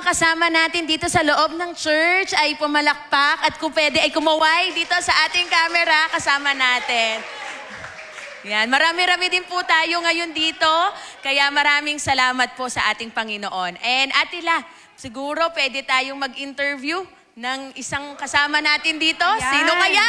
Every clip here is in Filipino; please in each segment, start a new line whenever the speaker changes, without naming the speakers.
kasama natin dito sa loob ng church ay pumalakpak at kung pwede ay kumaway dito sa ating camera kasama natin. Yan, marami-rami din po tayo ngayon dito, kaya maraming salamat po sa ating Panginoon. And Atila, siguro pwede tayong mag-interview ng isang kasama natin dito.
Yan.
Sino kaya?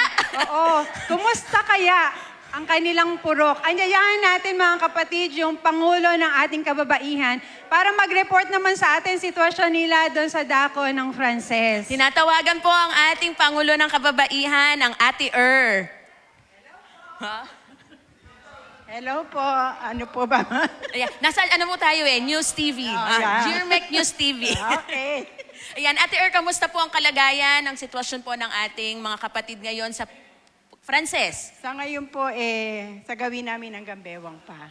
Oo. Kumusta kaya ang kanilang purok? Anyayahan natin mga kapatid yung Pangulo ng ating kababaihan para mag-report naman sa atin sitwasyon nila doon sa dako ng Frances.
Tinatawagan po ang ating Pangulo ng Kababaihan, ang Ate Ha?
Hello po. Ano po ba?
Ayan, nasa ano mo tayo News TV.
yeah.
Jirmec News TV.
Okay.
Ayan, Ate kamusta po ang kalagayan, ang sitwasyon po ng ating mga kapatid ngayon sa Frances?
Sa ngayon po, sa gawin namin hanggang bewang pa.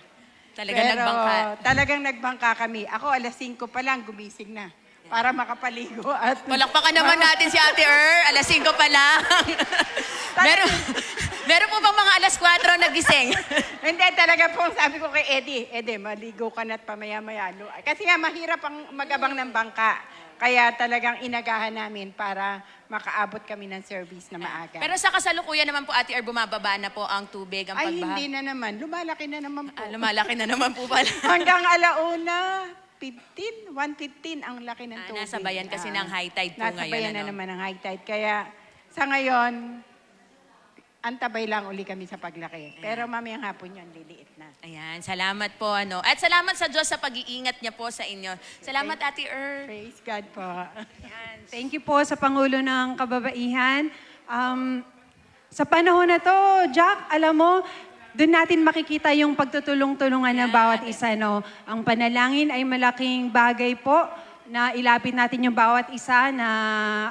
Talagang
Pero
nagbangka.
talagang nagbangka kami. Ako, alas 5 pa lang, gumising na. Para makapaligo at...
Palakpakan naman natin si Ate alas 5 pa lang. meron po bang mga alas 4 nagising?
Hindi, talaga po, sabi ko kay Eddie, maligo ka na't pamaya-maya. Kasi nga, mahirap ang magabang ng bangka. Kaya talagang inagahan namin para makaabot kami ng service na maaga.
Pero sa kasalukuyan naman po, Ate bumababa na po ang tubig, ang
Ay,
pagbaha.
hindi na naman. Lumalaki na naman po.
Lumalaki na naman po pala.
Hanggang alauna, 1:15 ang laki ng tubig.
Nasa bayan kasi ng high tide po ngayon.
Nasa bayan na naman ng high tide. Kaya sa ngayon, antabay lang uli kami sa paglaki. Pero mamayang hapon yun, liliit na.
Ayan, salamat po. At salamat sa Diyos sa pag-iingat niya po sa inyo. Salamat, Ate
Praise God po.
Thank you po sa Pangulo ng Kababaihan. Sa panahon na to, Jack, alam mo, doon natin makikita yung pagtutulong-tulungan ng bawat isa. No? Ang panalangin ay malaking bagay po na ilapit natin yung bawat isa na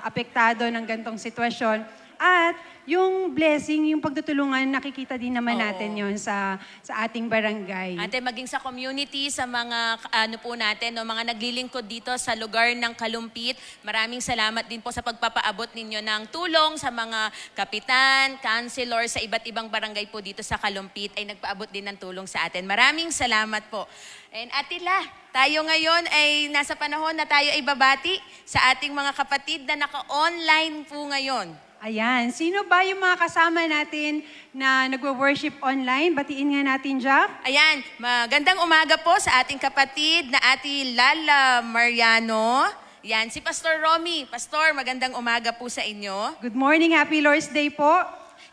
apektado ng gantong sitwasyon. At yung blessing, yung pagtutulungan, nakikita din naman natin yon sa ating barangay.
Ate, maging sa community, sa mga ano po natin, no, mga naglilingkod dito sa lugar ng Kalumpit. Maraming salamat din po sa pagpapaabot ninyo ng tulong sa mga kapitan, councilor sa iba't ibang barangay po dito sa Kalumpit ay nagpaabot din ng tulong sa atin. Maraming salamat po. And Atila, tayo ngayon ay nasa panahon na tayo ay babati sa ating mga kapatid na naka-online po ngayon.
Ayan. Sino ba yung mga kasama natin na nagwo-worship online? Batiin nga natin, Jack.
Ayan, magandang umaga po sa ating kapatid na Ate Lala Mariano. Yan, si Pastor Romy. Pastor, magandang umaga po sa inyo.
Good morning. Happy Lord's Day po.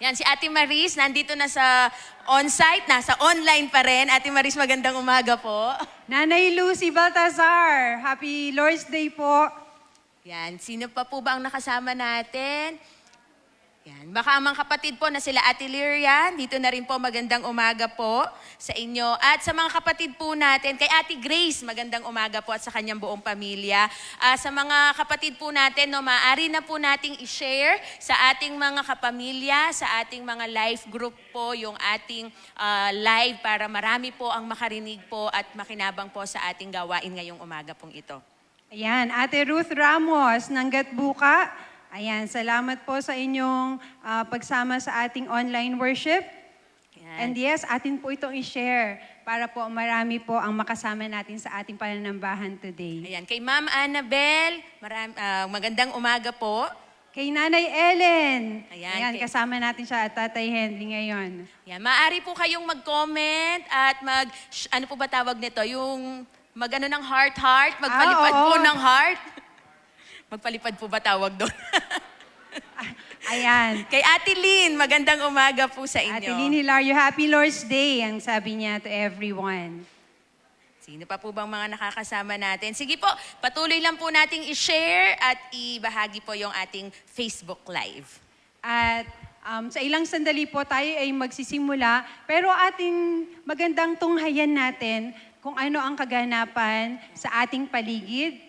Yan, si Ate Maris, nandito na sa on-site, nasa online pa rin. Ate Maris, magandang umaga po.
Nanay Lucy Baltazar. Happy Lord's Day po.
Yan, sino pa po ba ang nakasama natin? Yan. Baka ang mga kapatid po na sila Ate Liria, dito na rin po magandang umaga po sa inyo. At sa mga kapatid po natin, kay Ate Grace, magandang umaga po at sa kanyang buong pamilya. Sa mga kapatid po natin, no, maaari na po nating i-share sa ating mga kapamilya, sa ating mga life group po, yung ating live para marami po ang makarinig po at makinabang po sa ating gawain ngayong umaga pong ito.
Ayan, Ate Ruth Ramos ng Gatbuka. Ayan, salamat po sa inyong pagsama sa ating online worship.
Ayan.
And yes, atin po itong i-share para po marami po ang makasama natin sa ating pananambahan today.
Ayan, kay Ma'am Annabel, magandang umaga po.
Kay Nanay Ellen.
Ayan,
kasama natin siya at Tatay Henry ngayon.
Ayan, maaari po kayong mag-comment at ano po ba tawag nito? Yung mag-ano ng heart, magpalipad po ng heart. Magpalipad po ba tawag doon?
Ayan.
Kay Ate Lynn, magandang umaga po sa inyo.
Ate Lynn Hilario, Happy Lord's Day, ang sabi niya to everyone.
Sino pa po bang mga nakakasama natin? Sige po, patuloy lang po nating i-share at ibahagi po yung ating Facebook Live.
At sa ilang sandali po tayo ay magsisimula, pero ating magandang tunghayan natin kung ano ang kaganapan sa ating paligid.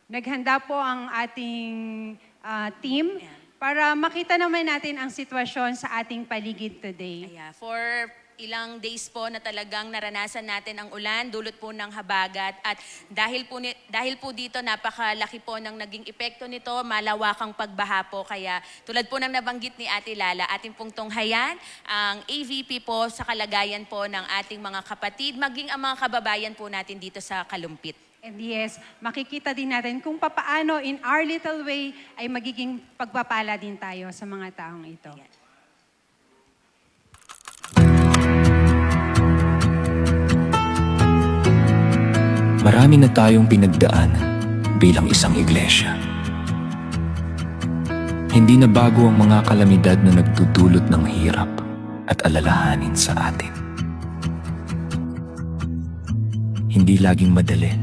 Naghanda po ang ating team para makita naman natin ang sitwasyon sa ating paligid today.
Ayan, for ilang days po na talagang naranasan natin ang ulan, dulot po ng habagat at dahil po dito napakalaki po ng naging epekto nito, malawakang pagbaha po. Kaya tulad po ng nabanggit ni Ate Lala, ating pong tunghayan ang AVP po sa kalagayan po ng ating mga kapatid, maging ang mga kababayan po natin dito sa Kalumpit.
And yes, makikita din natin kung papaano in our little way ay magiging pagpapala din tayo sa mga taong ito.
Marami na tayong pinagdaanan bilang isang iglesia. Hindi na bago ang mga kalamidad na nagdudulot ng hirap at alalahanin sa atin. Hindi laging madali.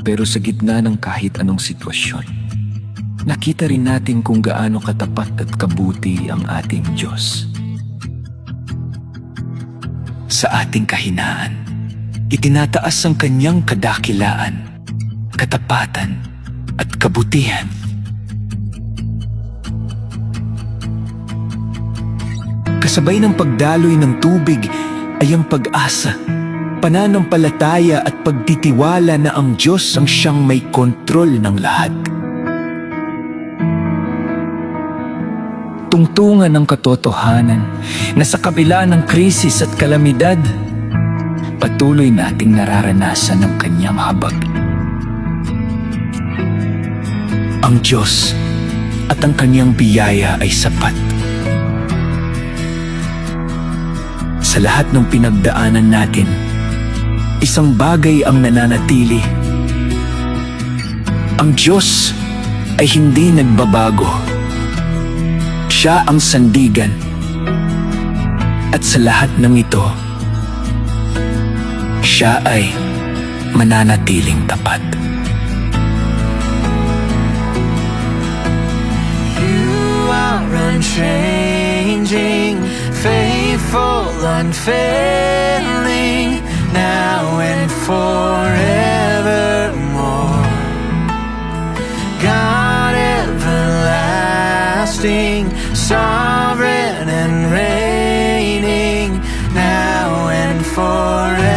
Pero sa gitna ng kahit anong sitwasyon, nakita rin natin kung gaano katapat at kabuti ang ating Diyos. Sa ating kahinaan, itinataas ang kanyang kadakilaan, katapatan at kabutihan. Kasabay ng pagdaloy ng tubig ay ang pag-asa, pananampalataya at pagtitiwala na ang Diyos ang siyang may kontrol ng lahat. Tungtungan ng katotohanan na sa kabila ng krisis at kalamidad, patuloy nating nararanasan ang kanyang habag. Ang Diyos at ang kanyang biyaya ay sapat. Sa lahat ng pinagdaanan natin, isang bagay ang nananatili. Ang Diyos ay hindi nagbabago. Siya ang sandigan. At sa lahat ng ito, siya ay mananatiling tapat.
You are unchanging, faithful, unfailing, now and forevermore. God everlasting, sovereign and reigning, now and forevermore.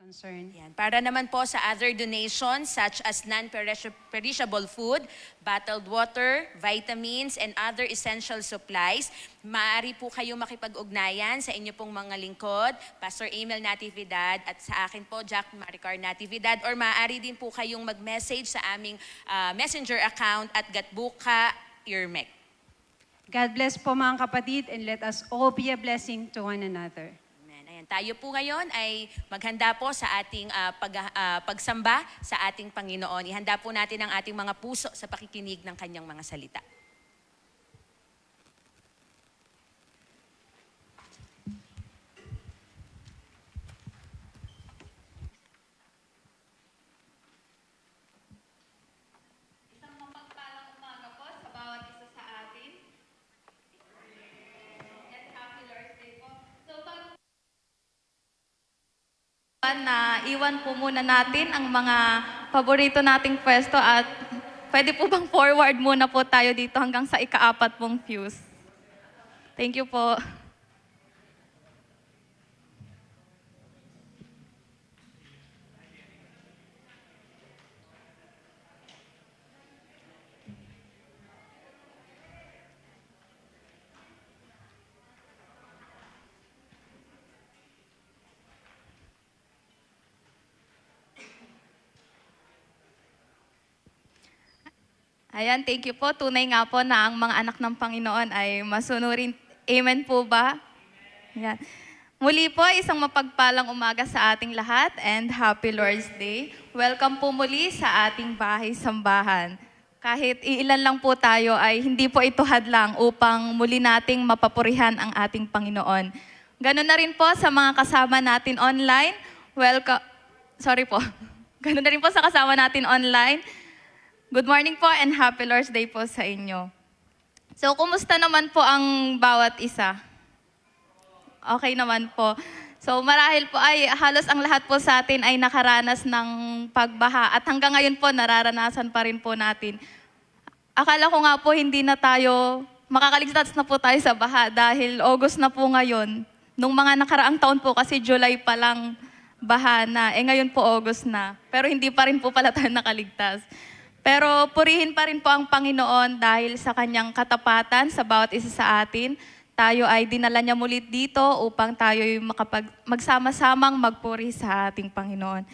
Concern.
Yan. Para naman po sa other donations such as non-perishable food, bottled water, vitamins, and other essential supplies, maaari po kayo makipag-ugnayan sa inyo pong mga lingkod, Pastor Emil Natividad, at sa akin po, Jack Maricar Natividad, or maaari din po kayong mag-message sa aming messenger account at Gatbuka Irmek.
God bless po mga kapatid, and let us all be a blessing to one another.
Amen. Ayan. Tayo po ngayon ay maghanda po sa ating pagsamba sa ating Panginoon. Ihanda po natin ang ating mga puso sa pakikinig ng kanyang mga salita.
Isang mapagpalang umaga po sa bawat isa sa atin. And happy Lord's Day po. So, na iwan po muna natin ang mga paborito nating pwesto at pwede po bang forward muna po tayo dito hanggang sa ika-4 pong fuse. Thank you po. Ayan, thank you po. Tunay nga po na ang mga anak ng Panginoon ay masunurin. Amen po ba? Ayan. Muli po, isang mapagpalang umaga sa ating lahat and happy Lord's Day. Welcome po muli sa ating bahay-sambahan. kahit iilan lang po tayo ay hindi po ito hadlang upang muli nating mapapurihan ang ating Panginoon. Ganun na rin po sa mga kasama natin online. Sorry po. Ganun na rin po sa kasama natin online. Good morning po and happy Lord's Day po sa inyo. So, kumusta naman po ang bawat isa? Okay naman po. So marahil po ay halos ang lahat po sa atin ay nakaranas ng pagbaha at hanggang ngayon po nararanasan pa rin po natin. Akala ko nga po hindi na tayo makakaligtas na po tayo sa baha dahil August na po ngayon. Nung mga nakaraang taon po kasi July pa lang baha na, ngayon po August na. Pero hindi pa rin po pala tayo nakaligtas. Pero purihin pa rin po ang Panginoon dahil sa kanyang katapatan sa bawat isa sa atin. Tayo ay dinala niya mulit dito upang tayo magsama-samang magpuri sa ating Panginoon.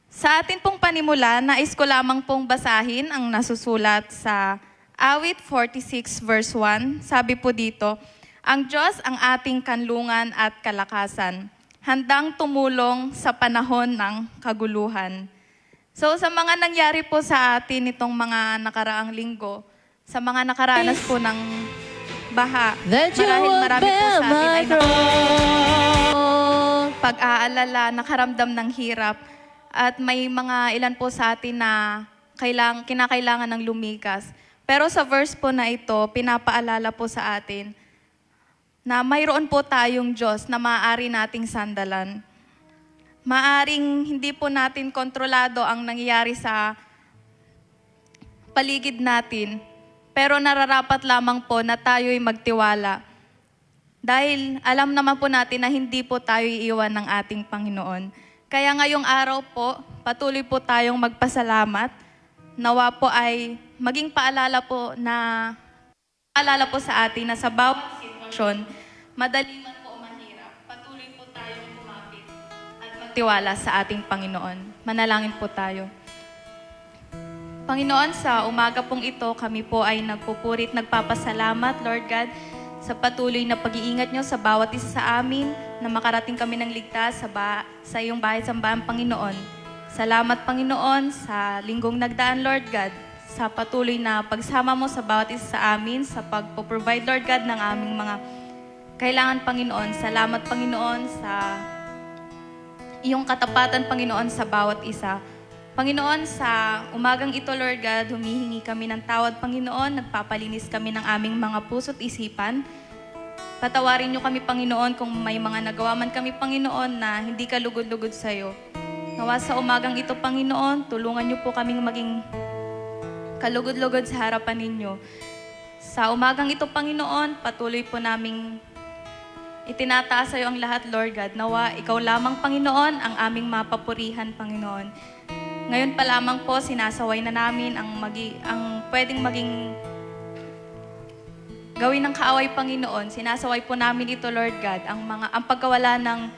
Sa atin pong panimula, nais ko lamang pong basahin ang nasusulat sa Awit 46 verse 1. Sabi po dito, ang Diyos ang ating kanlungan at kalakasan, handang tumulong sa panahon ng kaguluhan. So sa mga nangyari po sa atin itong mga nakaraang linggo, sa mga nakaranas po ng baha, marami po sa atin ay pag-aalala, nakaramdam ng hirap, at may mga ilan po sa atin na kinakailangan ng lumikas. Pero sa verse po na ito, pinapaalala po sa atin na mayroon po tayong Diyos na maaari nating sandalan. Maaring hindi po natin kontrolado ang nangyayari sa paligid natin, pero nararapat lamang po na tayo'y magtiwala. Dahil alam naman po natin na hindi po tayo iiwan ng ating Panginoon. Kaya ngayong araw po, patuloy po tayong magpasalamat. Nawa po ay maging paalala po sa atin na sa bawat sitwasyon, madali man po o mahirap, patuloy po tayong kumapit at magtiwala sa ating Panginoon. Manalangin po tayo. Panginoon, sa umaga pong ito, kami po ay nagpupurit, nagpapasalamat, Lord God, sa patuloy na pag-iingat nyo sa bawat isa sa amin na makarating kami ng ligtas sa iyong bahay sambahan, Panginoon. Salamat, Panginoon, sa linggong nagdaan, Lord God, sa patuloy na pagsama mo sa bawat isa sa amin, sa pagpo-provide, Lord God, ng aming mga kailangan, Panginoon. Salamat, Panginoon, sa iyong katapatan, Panginoon, sa bawat isa. Panginoon, sa umagang ito, Lord God, humihingi kami ng tawad, Panginoon. Nagpapalinis kami ng aming mga puso't isipan. Patawarin niyo kami, Panginoon, kung may mga nagawa man kami, Panginoon, na hindi ka lugod-lugod sa iyo. Nawa sa umagang ito, Panginoon, tulungan niyo po kaming maging kalugod-lugod sa harapan ninyo. Sa umagang ito, Panginoon, patuloy po naming itinataas sa iyo ang lahat, Lord God. Nawa, ikaw lamang, Panginoon, ang aming mapapurihan, Panginoon. Ngayon pa lamang po, sinasaway na namin ang pwedeng maging gawin ng kaaway, Panginoon. Sinasaway po namin ito, Lord God, ang pagkawala ng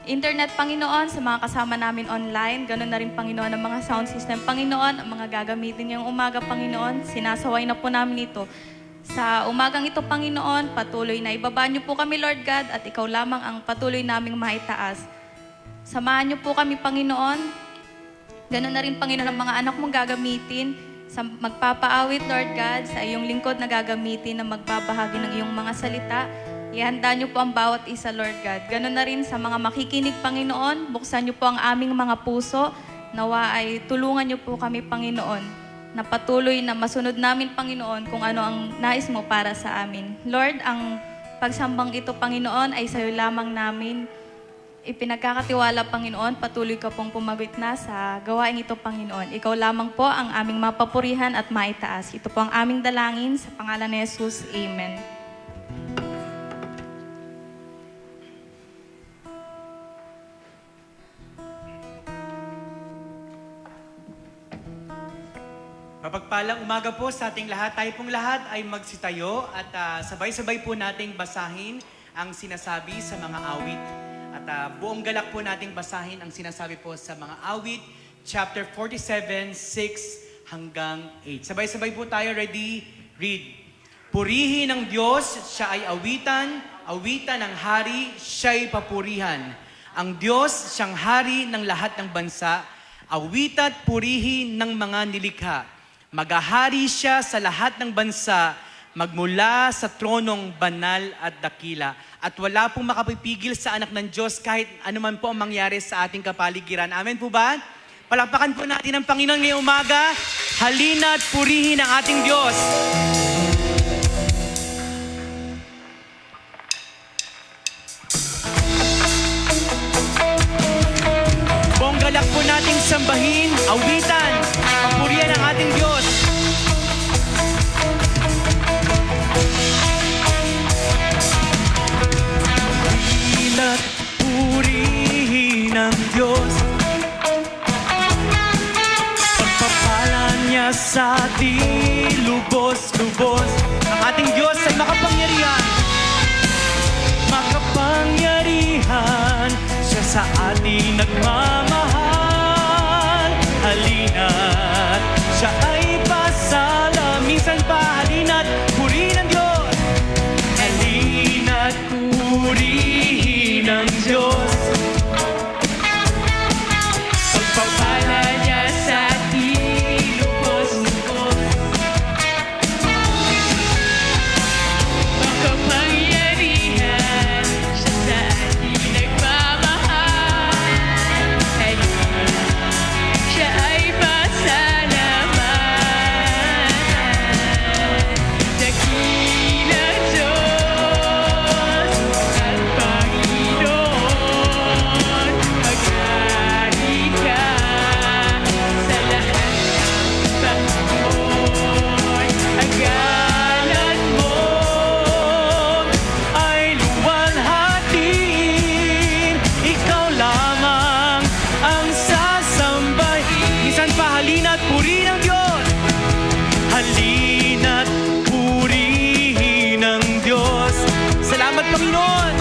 internet, Panginoon, sa mga kasama namin online. Ganun na rin, Panginoon, ang mga sound system, Panginoon, ang mga gagamitin ngayong umaga, Panginoon. Sinasaway na po namin ito. Sa umagang ito, Panginoon, patuloy na ibaba niyo po kami, Lord God, at ikaw lamang ang patuloy naming maitaas. Samahan niyo po kami, Panginoon. Ganun na rin, Panginoon, ang mga anak mong gagamitin sa magpapaawit, Lord God, sa iyong lingkod na gagamitin na magbabahagi ng iyong mga salita. Ihanda niyo po ang bawat isa, Lord God. Ganun na rin sa mga makikinig, Panginoon. Buksan niyo po ang aming mga puso. Nawa ay tulungan niyo po kami, Panginoon, na patuloy na masunod namin, Panginoon, kung ano ang nais mo para sa amin. Lord, ang pagsambang ito, Panginoon, ay sa iyo lamang namin ipinagkakatiwala, Panginoon. Patuloy ka pong pumagit na sa gawain ito, Panginoon. Ikaw lamang po ang aming mapapurihan at maitaas. Ito po ang aming dalangin sa pangalan ni Jesus. Amen.
Mapagpalang umaga po sa ating lahat. Tayo pong lahat ay magsitayo at sabay-sabay po nating basahin ang sinasabi sa mga awit. At buong galak po nating basahin ang sinasabi po sa mga awit, chapter 47, 6 hanggang 8. Sabay-sabay po tayo, ready? Read. Purihin ng Diyos, siya ay awitan, awitan ng hari, siya'y papurihan. Ang Diyos, siyang hari ng lahat ng bansa, awit at purihin ng mga nilikha. Maghahari siya sa lahat ng bansa, magmula sa tronong banal at dakila. At wala pong makapipigil sa anak ng Diyos kahit anuman po ang mangyari sa ating kapaligiran. Amen po ba? Palakpakan po natin ang Panginoon ngayong umaga. Halina at purihin ang ating Diyos. Buong galak po nating sambahin, awitan, papurihan ang ating Diyos. At purihin ang Diyos. Pagpapalan niya sa ating lubos-lubos. Ang ating Diyos ay makapangyarihan. Makapangyarihan siya sa ating nagmamahal. Halina't siya ay pasala. Minsan pa halina't purihin ang Diyos. Halina't purihin ang Diyos. Pagpapala niya sa ating lubos-lubos. Makapangyarihan siya sa ating nagmamahal. Halina't siya ay pasalamatan. Dakilang Diyos at Panginoon, maghari ka sa lahat ng panahon. Ang ngalan mo ay luwalhatiin, ikaw lamang ang sasambahin. Minsan pa halina't purihin ang Diyos. Halina't purihin ang Diyos. Salamat, Panginoon.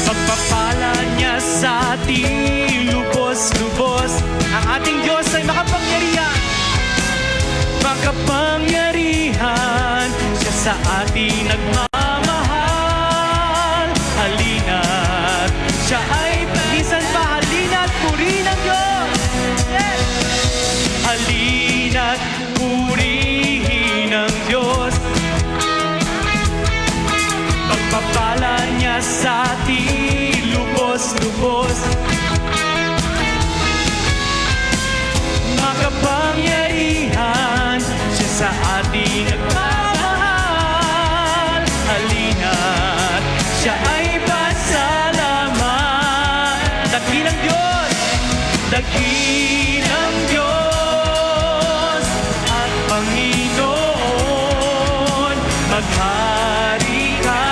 Pagpapala niya sa ating lubos-lubos. Ang ating Diyos ay makapangyarihan. Makapangyarihan siya sa ating nagmamahal. Halina't siya ay minsan pa halina't purihin ang Diyos. Yes! Halina't purihin ang Diyos. Pagpapala niya sa ating lubos-lubos. Makapangyarihan siya sa ating nagmamahal. Halina't siya ay pasalamat. Dakilang Diyos, dakilang Diyos at Panginoon, maghari ka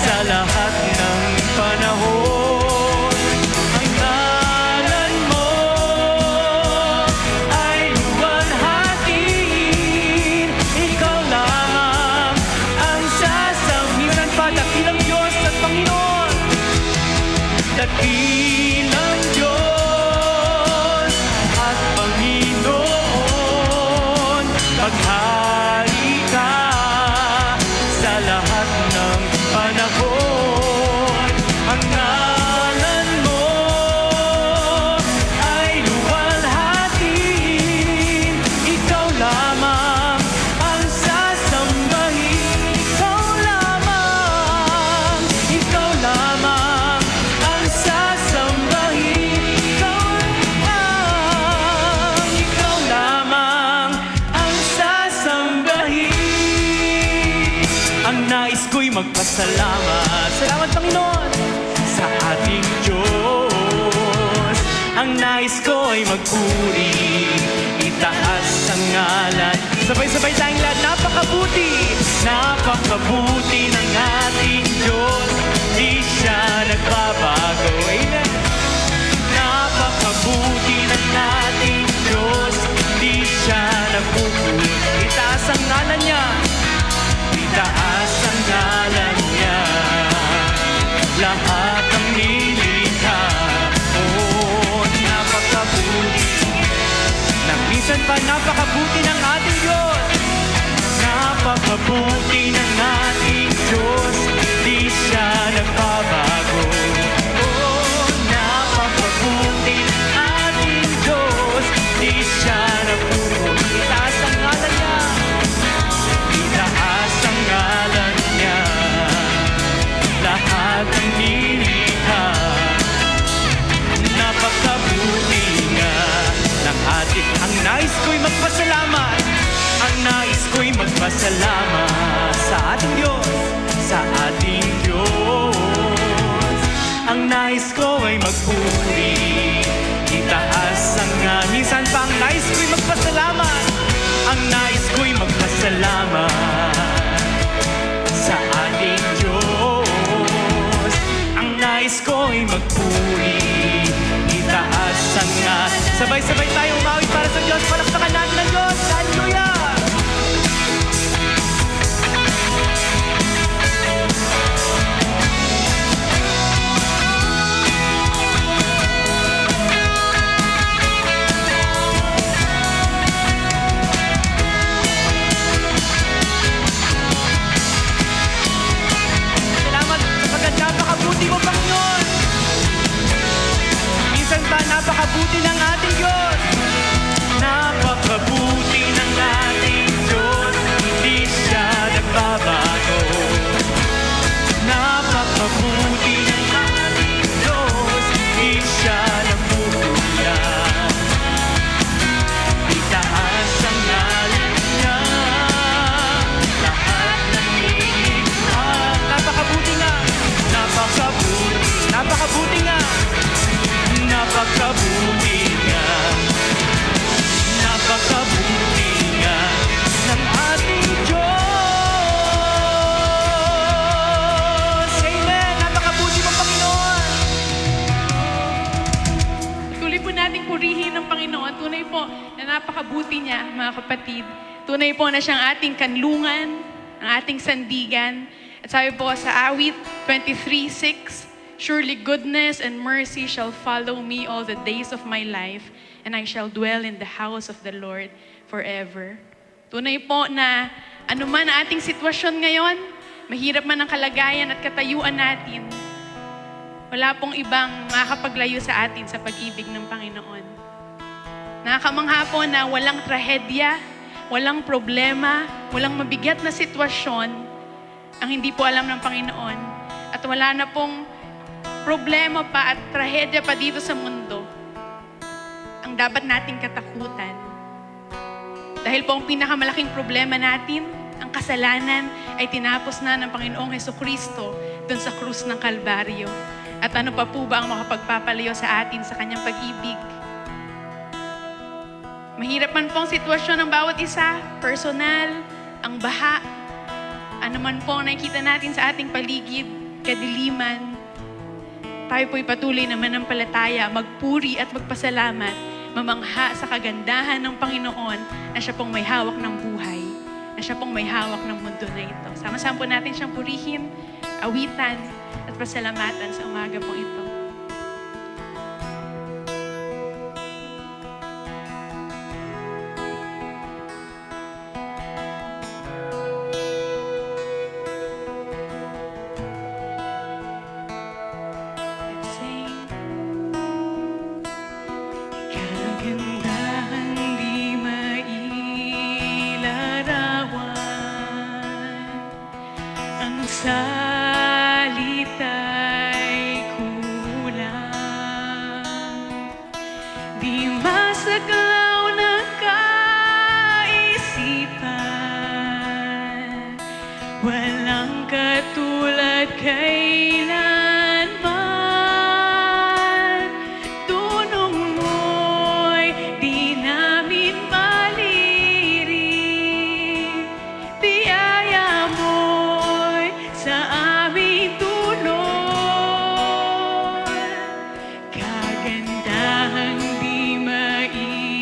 sa lahat ng panahon. Ang ngalan mo ay luwalhatiin, ikaw lamang ang sasambahin. Pa dakilang Diyos at Panginoon, dakilang Diyos at Panginoon, maghari ka sa lahat ng panahon. Ang ngalan mo ay luwalhatiin, ikaw lamang ang sasambahin. Ikaw lamang ang sasambahin. Ikaw lamang ang sasambahin. Ang nais ko'y magpasalamat. Salamat, Panginoon, sa ating Diyos. Ang nais ko'y magpuri, itaas ang ngalan. Sabay-sabay tayong lahat, napakabuti, napakabuti ng ating Diyos. Di siya nagbabago. Amen. Napakabuti ng ating Diyos. Di siya nagpupulit. Itaas ang ngalan niya. Itaas ang ngalan niya. Lahat ang nilikha. Oh, napakabuti. Na minsan pa napakabuti ng ating Diyos. Napakabuti ng ating Diyos. Di siya nagbabago. Oh, napakabuti ng ating Diyos. Di siya nagpupulit. nais ko'y magpuri. Itaas ang nga. Sabay-sabay tayo umawit para sa Diyos. Palakpakan natin ang Diyos. Hallelujah! Salamat sapagkat napakabuti mo, Panginoon. Minsan pa napakabuti ng ating Diyos. Napakabuti ng ating Diyos. Hindi siya nagbabago. Napakabuti ng ating Diyos. Hindi siya nagbubulan. Itaas ang ngalan niya. Lahat ng nilikha. Napakabuti nga. Napakabuti nga. Napakabuti nga. Napakabuti nga ng ating Diyos. Amen. Napakabuti mo, Panginoon.
Tuloy po nating purihin ng Panginoon. Tunay po na napakabuti niya, mga kapatid. Tunay po na siyang ating kanlungan, ang ating sandigan. At sabi po sa awit 23:6, surely goodness and mercy shall follow me all the days of my life, and I shall dwell in the house of the Lord forever. Tunay po na anuman ang ating sitwasyon ngayon, mahirap man ang kalagayan at katayuan natin, wala pong ibang makakapaglayo sa atin sa pag-ibig ng Panginoon. Nakakamangha po na walang trahedya, walang problema, walang mabigat na sitwasyon ang hindi po alam ng Panginoon. At wala na pong problema pa at trahedya pa dito sa mundo ang dapat nating katakutan. Dahil po ang pinakamalaking problema natin, ang kasalanan, ay tinapos na ng Panginoong Hesukristo dun sa krus ng Kalbaryo. At ano pa po ba ang makapagpapalayo sa atin sa kanyang pag-ibig? Mahirap man po ang sitwasyon ng bawat isa, personal, ang baha, ano man po ang nakikita natin sa ating paligid, kadiliman, tayo po'y patuloy na manampalataya, magpuri at magpasalamat, mamangha sa kagandahan ng Panginoon na siya pong may hawak ng buhay, na siya pong may hawak ng mundo na ito. Sama-sama po natin siyang purihin, awitan, at pasalamatan sa umaga pong ito. Kagandahan di mailarawan, ang salita'y kulang, di masaklaw ng kaisipan, walang katulad kailanman. Tunong mo'y di namin maliri, biyaya mo'y sa aming tulong. Kagandahang di mailarawan,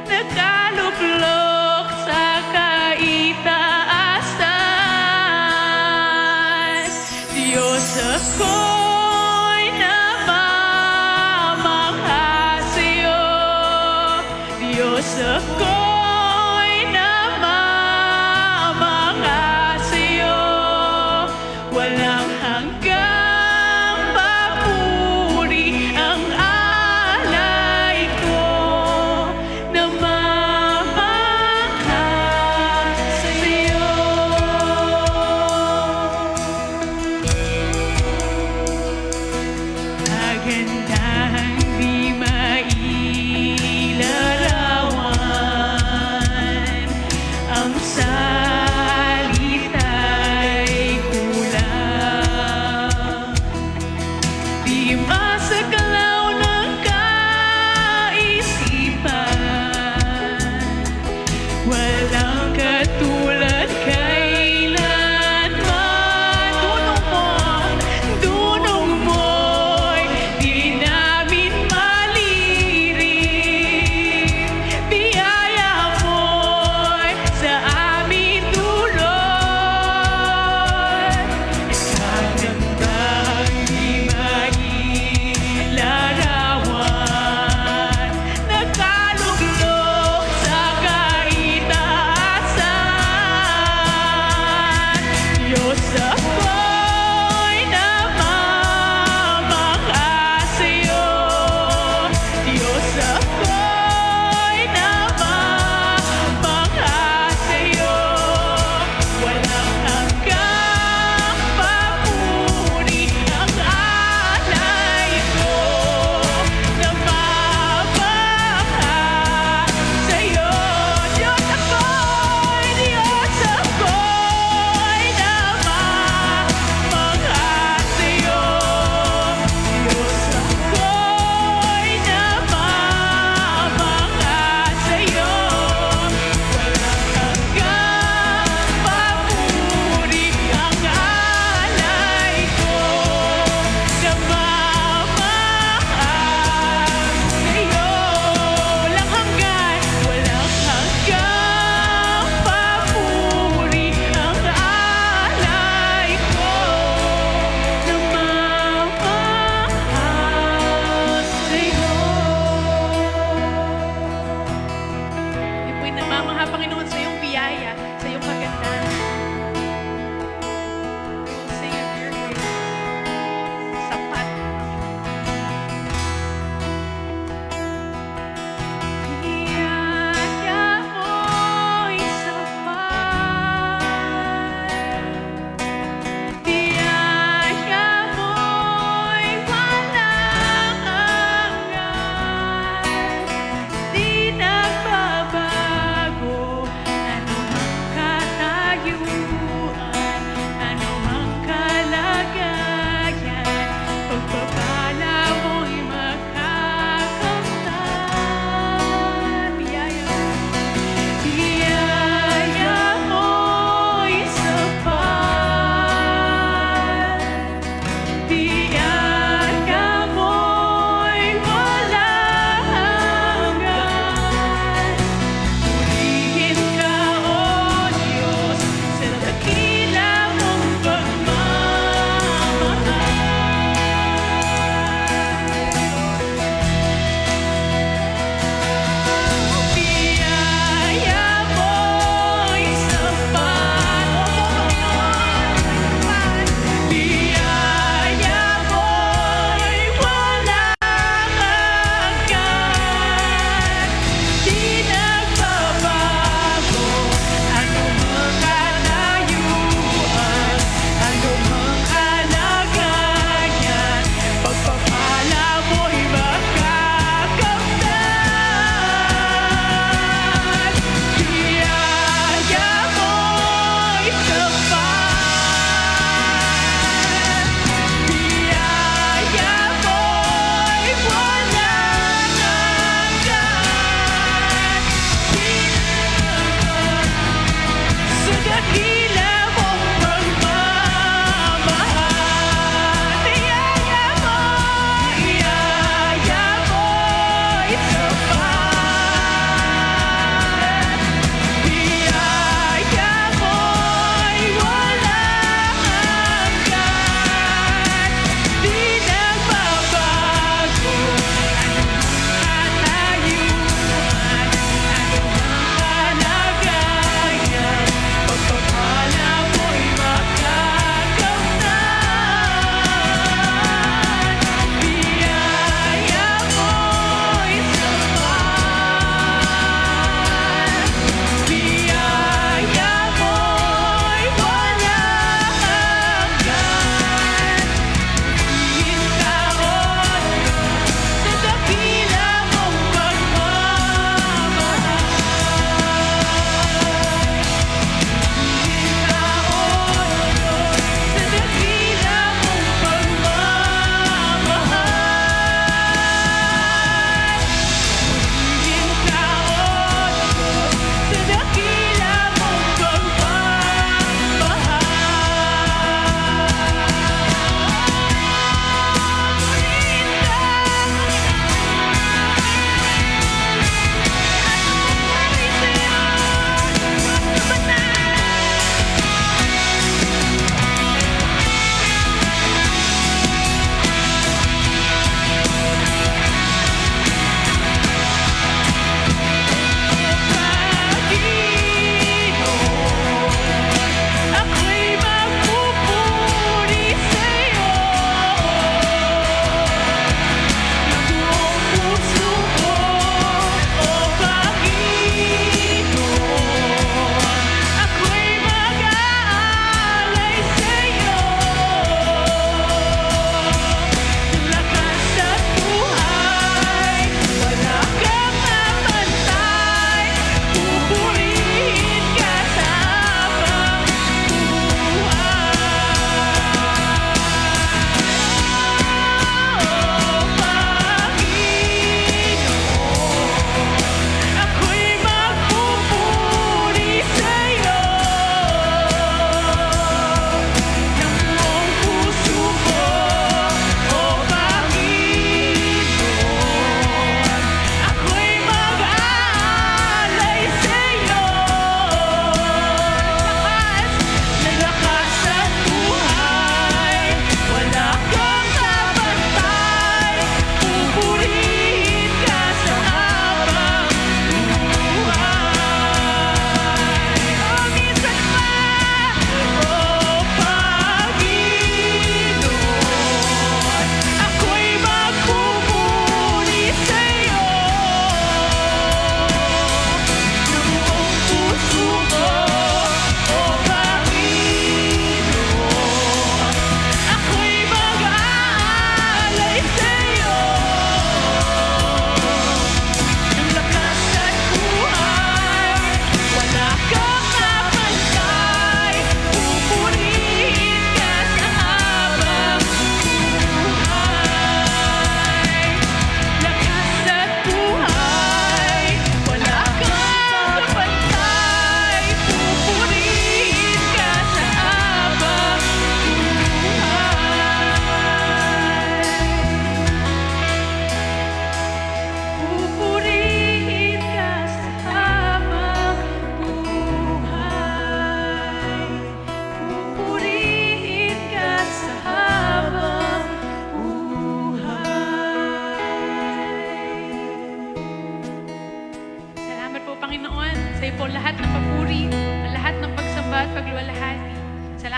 nakaluklok sa kaitaasan. Diyos, ako'y namamangha sa'yo. Diyos, ako'y namamangha sa'yo. Walang hanggang papuri ang alay ko, namamangha sa'yo.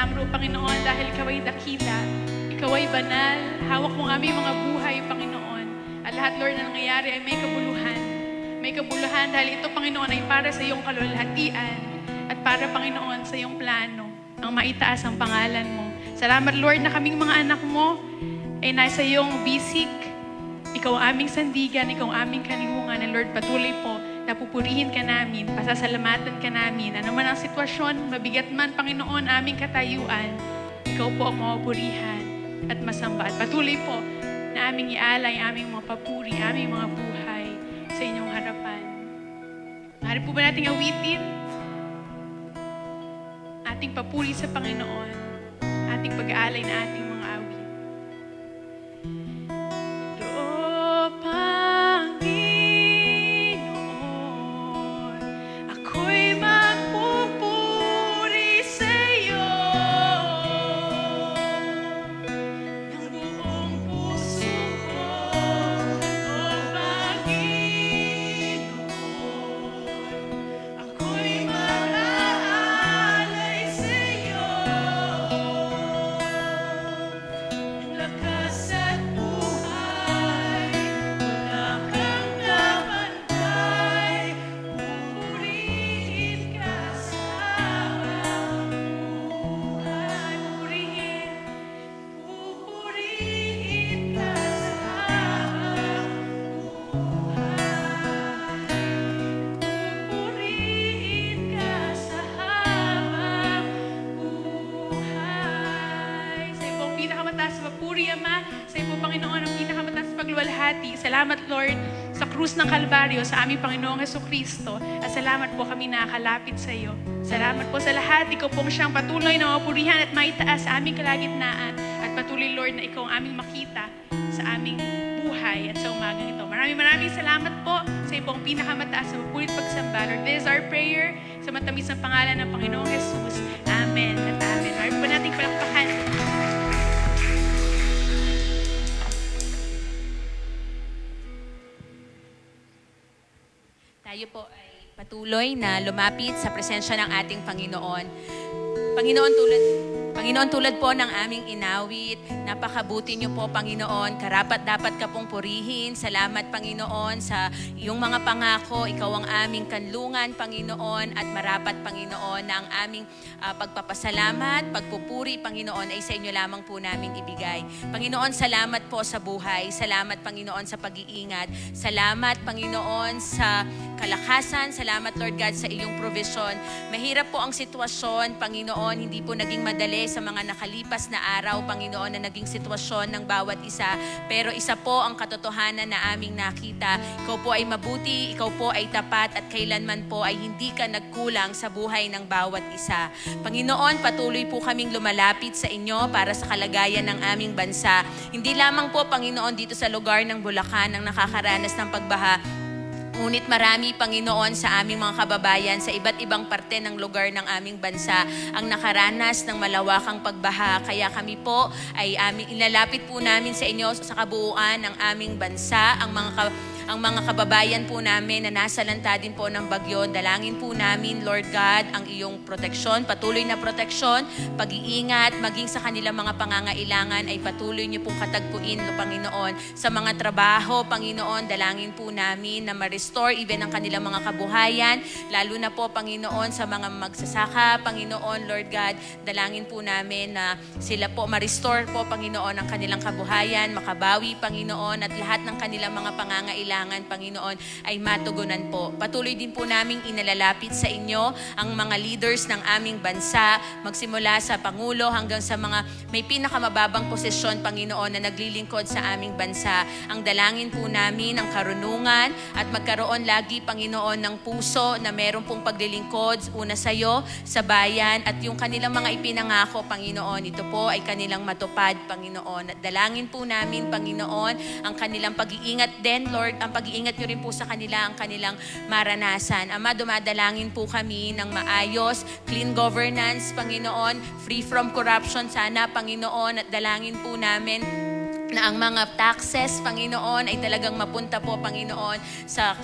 Salamat po, Panginoon, dahil Ikaw ay dakila. Ikaw ay banal. Hawak mo ang aming mga buhay, Panginoon. At lahat, Lord, na nangyayari ay may kabuluhan. May kabuluhan dahil ito, Panginoon, ay para sa iyong kalulhatian at para, Panginoon, sa iyong plano ang maitaas ang pangalan mo. Salamat, Lord, na kaming mga anak mo ay nasa iyong bisik. Ikaw ang aming sandigan, ikaw ang aming kanlungan. And Lord, patuloy po na pupurihin ka namin, pasasalamatan ka namin. Ano man ang sitwasyon, mabigat man, Panginoon, aming katayuan, ikaw po ang mapupurihan at masamba. At patuloy po na aming ialay, aming mga papuri, aming mga buhay sa inyong harapan. Maaari po ba nating awitin? Ating papuri sa Panginoon, ating pag-aalay na ating mga awit. O Panginoon, ako'y magpupuri sa iyo ng buong puso ko. O Panginoon, ako'y mag-aalay sa iyo ng lakas at buhay. Wala kang kapantay, pupurihin ka sa buhay. Pupurihin ka sa pupurihin ka sa habang buhay. Sa iyo po ang pinakamataas na papuri, Ama. Sa iyo po, Panginoon, ang pinakamataas na pagluwalhati. Salamat, Lord, sa krus ng Kalbaryo, sa aming Panginoong Jesucristo. At salamat po kami nakakalapit sa iyo. Salamat po sa lahat. Ikaw po siyang patuloy na mapurihan at maitaas sa aming kalagitnaan. At patuloy, Lord, na ikaw ang aming makita sa aming buhay at sa umagang ito. Maraming salamat po sa iyo po ang pinakamataas na mapulit pagsamba. Lord, this is our prayer sa matamis na pangalan ng Panginoong Jesus. Amen at amen. Marami po nating palakpakan.
Tayo po ay patuloy na lumapit sa presensya ng ating Panginoon. Panginoon, tulad po ng aming inawit, napakabuti niyo po, Panginoon. Karapat dapat ka pong purihin. Salamat, Panginoon, sa iyong mga pangako. Ikaw ang aming kanlungan, Panginoon, at marapat, Panginoon, na ang aming pagpapasalamat, pagpupuri, Panginoon, ay sa inyo lamang po namin ibigay. Panginoon, salamat po sa buhay. Salamat, Panginoon, sa pag-iingat. Salamat, Panginoon, sa kalakasan. Salamat, Lord God, sa iyong provision. Mahirap po ang sitwasyon, Panginoon. Hindi po naging madali sa mga nakalipas na araw, Panginoon, na naging sitwasyon ng bawat isa. Pero isa po ang katotohanan na aming nakita. Ikaw po ay mabuti, ikaw po ay tapat, at kailanman po ay hindi ka nagkulang sa buhay ng bawat isa. Panginoon, patuloy po kaming lumalapit sa inyo para sa kalagayan ng aming bansa. Hindi lamang po, Panginoon, dito sa lugar ng Bulacan ang nakakaranas ng pagbaha. Ngunit marami, Panginoon, sa aming mga kababayan sa iba't ibang parte ng lugar ng aming bansa ang nakaranas ng malawakang pagbaha. Kaya kami po ay ilalapit po namin sa inyo sa kabuuan ng aming bansa, ang mga kababayan po namin na nasalanta din po ng bagyo. Dalangin po namin, Lord God, ang iyong proteksyon, patuloy na proteksyon, pag-iingat, maging sa kanilang mga pangangailangan ay patuloy niyo pong katagpuin, Panginoon. Sa mga trabaho, Panginoon, dalangin po namin na ma-restore even ang kanilang mga kabuhayan, lalo na po, Panginoon, sa mga magsasaka, Panginoon, Lord God, dalangin po namin na sila po ma-restore po, Panginoon, ang kanilang kabuhayan, makabawi, Panginoon, at lahat ng kanilang mga pangangailangan, Panginoon, ay matugunan po. Patuloy din po naming inalalapit sa inyo ang mga leaders ng aming bansa, magsimula sa Pangulo hanggang sa mga may pinakamababang posisyon, Panginoon, na naglilingkod sa aming bansa. Ang dalangin po namin ang karunungan at magkaroon lagi, Panginoon, ng puso na meron pong paglilingkod una sa iyo, sa bayan, at yung kanilang mga ipinangako, Panginoon, ito po ay kanilang matupad, Panginoon. At dalangin po namin, Panginoon, ang kanilang pag-iingat din, Lord, ang pag-iingat niyo rin po sa kanila, ang kanilang maranasan. Ama, dumadalangin po kami ng maayos, clean governance, Panginoon, free from corruption sana, Panginoon, at dalangin po namin na ang mga taxes, Panginoon, ay talagang mapunta po, Panginoon, sa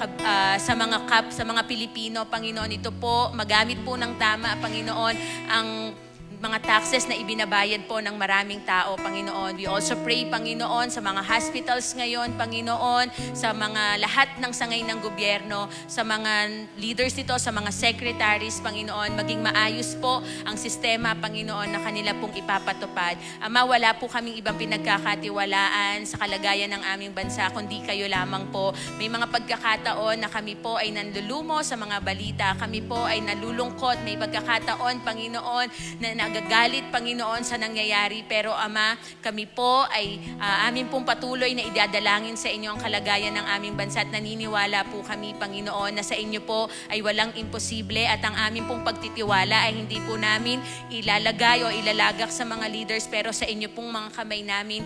mga Pilipino, Panginoon. Ito po, magamit po ng tama, Panginoon, ang mga taxes na ibinabayad po ng maraming tao, Panginoon. We also pray, Panginoon, sa mga hospitals ngayon, Panginoon, sa mga lahat ng sangay ng gobyerno, sa mga leaders dito, sa mga secretaries, Panginoon, maging maayos po ang sistema, Panginoon, na kanila pong ipapatupad. Ama, wala po kaming ibang pinagkakatiwalaan sa kalagayan ng aming bansa, kundi kayo lamang po. May mga pagkakataon na kami po ay nanlulumo sa mga balita, kami po ay nalulungkot, may pagkakataon, Panginoon, na nagagalit, Panginoon, sa nangyayari. Pero Ama, kami po ay amin pong patuloy na idadalangin sa inyo ang kalagayan ng aming bansa at naniniwala po kami, Panginoon, na sa inyo po ay walang imposible at ang amin pong pagtitiwala ay hindi po namin ilalagay o ilalagak sa mga leaders, pero sa inyo pong mga kamay namin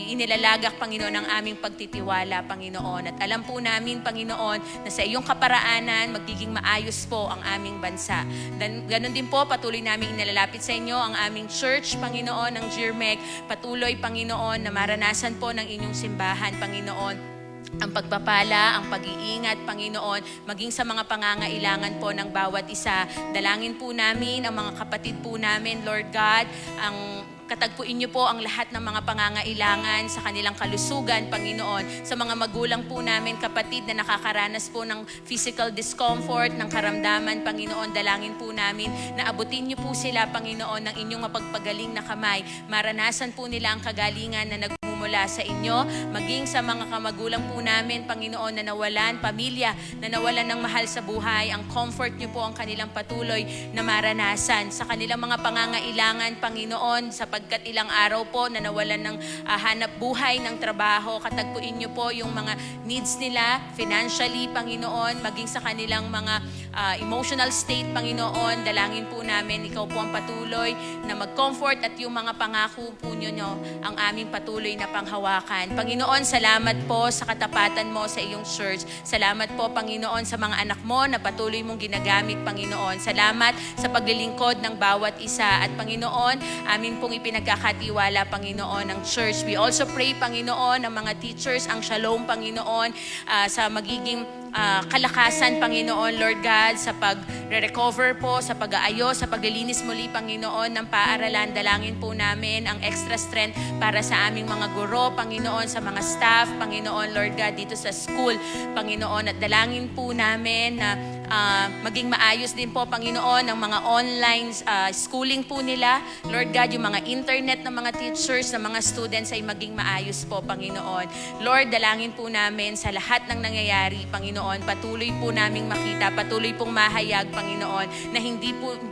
inilalagak, Panginoon, ang aming pagtitiwala, Panginoon. At alam po namin, Panginoon, na sa iyong kaparaanan magiging maayos po ang aming bansa. Ganon din po, patuloy namin inilalapit sa inyo ang aming church, Panginoon, ng GIRMEC. Patuloy, Panginoon, na maranasan po ng inyong simbahan, Panginoon, ang pagpapala, ang pag-iingat, Panginoon, maging sa mga pangangailangan po ng bawat isa. Dalangin po namin ang mga kapatid po namin, Lord God, katagpuin niyo po ang lahat ng mga pangangailangan sa kanilang kalusugan, Panginoon. Sa mga magulang po namin, kapatid, na nakakaranas po ng physical discomfort, ng karamdaman, Panginoon, dalangin po namin na abutin niyo po sila, Panginoon, ng inyong mapagpagaling na kamay. Maranasan po nila ang kagalingan na mula sa inyo, maging sa mga kamagulang po namin, Panginoon, na nawalan, pamilya, na nawalan ng mahal sa buhay. Ang comfort niyo po ang kanilang patuloy na maranasan. Sa kanilang mga pangangailangan, Panginoon, sapagkat ilang araw po na nawalan ng hanap buhay, ng trabaho, katagpuin niyo po yung mga needs nila, financially, Panginoon, maging sa kanilang mga emotional state, Panginoon, dalangin po namin, ikaw po ang patuloy na mag-comfort at yung mga pangako po niyo ang aming patuloy na panghawakan. Panginoon, salamat po sa katapatan mo sa iyong church. Salamat po, Panginoon, sa mga anak mo na patuloy mong ginagamit, Panginoon. Salamat sa paglilingkod ng bawat isa. At Panginoon, amin pong ipinagkakatiwala, Panginoon, ng church. We also pray, Panginoon, ang mga teachers, ang shalom, Panginoon, sa magiging kalakasan, Panginoon, Lord God, sa pag-recover po, sa pag-aayos, sa paglilinis muli, Panginoon, ng paaralan. Dalangin po namin ang extra strength para sa aming mga guro, Panginoon, sa mga staff, Panginoon, Lord God, dito sa school, Panginoon. At dalangin po namin na maging maayos din po, Panginoon, ang mga online schooling po nila. Lord God, yung mga internet ng mga teachers, ng mga students ay maging maayos po, Panginoon. Lord, dalangin po namin sa lahat ng nangyayari, Panginoon. Patuloy po naming makita, patuloy pong mahayag, Panginoon,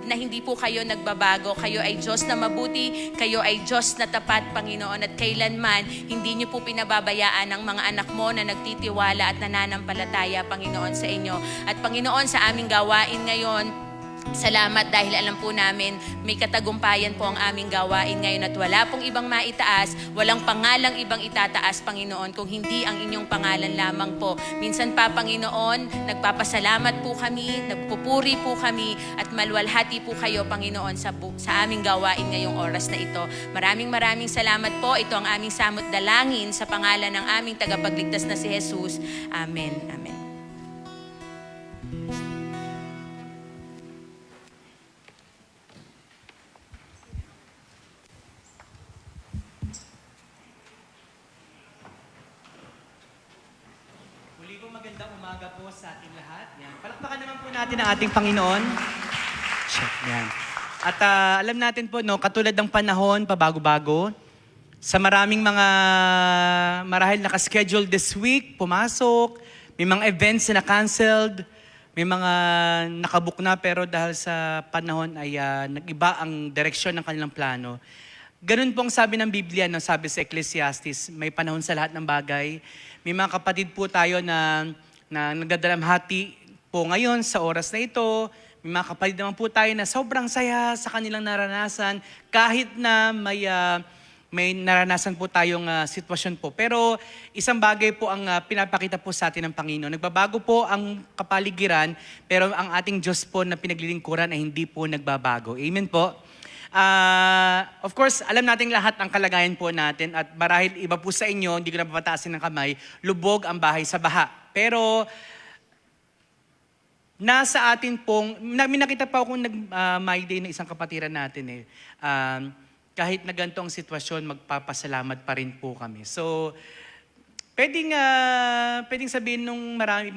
na hindi po kayo nagbabago. Kayo ay Diyos na mabuti, kayo ay Diyos na tapat, Panginoon, at kailanman hindi niyo po pinababayaan ang mga anak mo na nagtitiwala at nananampalataya, Panginoon, sa inyo. At Panginoon, sa aming gawain ngayon, salamat dahil alam po namin may katagumpayan po ang aming gawain ngayon at wala pong ibang maitaas, walang pangalang ibang itataas, Panginoon, kung hindi ang inyong pangalan lamang po. Minsan pa, Panginoon, nagpapasalamat po kami, nagpupuri po kami at malwalhati po kayo, Panginoon, sa aming gawain ngayong oras na ito. Maraming salamat po. Ito ang aming samot dalangin sa pangalan ng aming tagapagligtas na si Jesus. Amen. Amen.
Magandang umaga po sa ating lahat. Yan. Palakpakan naman po natin ang ating Panginoon. Check. Yan. At alam natin po, no, katulad ng panahon, pabago-bago, sa maraming mga marahil nakaschedule this week, pumasok, may mga events na canceled, may mga nakabook na pero dahil sa panahon ay nag-iba ang direksyon ng kanilang plano. Ganun pong sabi ng Biblia, no, sabi sa Ecclesiastes, may panahon sa lahat ng bagay. May mga kapatid po tayo na nagdadalamhati po ngayon sa oras na ito. May mga kapatid naman po tayo na sobrang saya sa kanilang naranasan kahit na may naranasan po tayong sitwasyon po. Pero isang bagay po ang pinapakita po sa atin ng Panginoon. Nagbabago po ang kapaligiran pero ang ating Diyos po na pinaglilingkuran ay hindi po nagbabago. Amen po. Of course, alam nating lahat ang kalagayan po natin at marahil iba po sa inyo, hindi ko na papataasin ng kamay, lubog ang bahay sa baha. Pero nasa atin pong, may nakita pa akong My Day na isang kapatiran natin kahit na ganito ang sitwasyon, magpapasalamat pa rin po kami. So, pwedeng sabihin nung marami,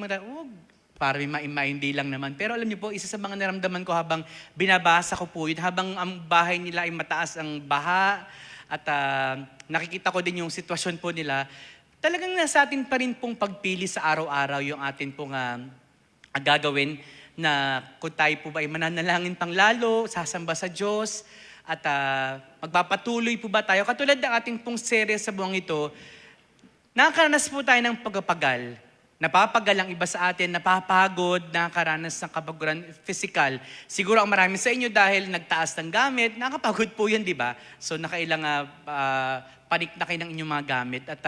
parang hindi lang naman. Pero alam niyo po, isa sa mga naramdaman ko habang binabasa ko po yun, habang ang bahay nila ay mataas ang baha, at nakikita ko din yung sitwasyon po nila, talagang nasa atin pa rin pong pagpili sa araw-araw yung atin pong gagawin na kung tayo po ba ay mananalangin pang lalo, sasamba sa Diyos, at magpapatuloy po ba tayo. Katulad ng ating pong serye sa buwang ito, nakakaranas po tayo ng pagpapagal. Napapagal ang iba sa atin, napapagod, nakakaranas ng kabaguran physical. Siguro ang marami sa inyo dahil nagtaas ng gamit, nakakapagod po yan, di ba? So nakailang panik na kayo ng inyong mga gamit. At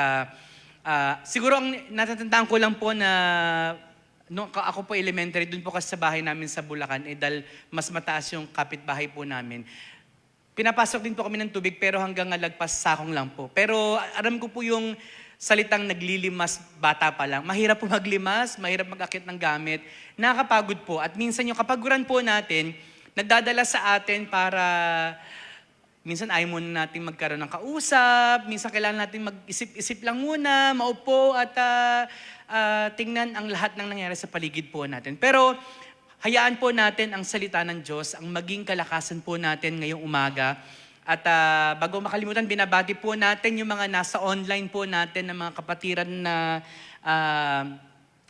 siguro ang natatandaan ko lang po na nung ako po elementary, dun po kasi sa bahay namin sa Bulacan, dahil mas mataas yung kapitbahay po namin. Pinapasok din po kami ng tubig pero hanggang lagpas sakong lang po. Pero alam ko po yung salitang naglilimas bata pa lang. Mahirap po maglimas, mahirap mag-akit ng gamit, nakakapagod po. At minsan yung kapaguran po natin, nagdadala sa atin para minsan ayaw muna natin magkaroon ng kausap, minsan kailangan natin mag-isip-isip lang muna, maupo at tingnan ang lahat ng nangyari sa paligid po natin. Pero hayaan po natin ang salita ng Diyos, ang maging kalakasan po natin ngayong umaga. At bago makalimutan, binabati po natin yung mga nasa online po natin ng mga kapatiran na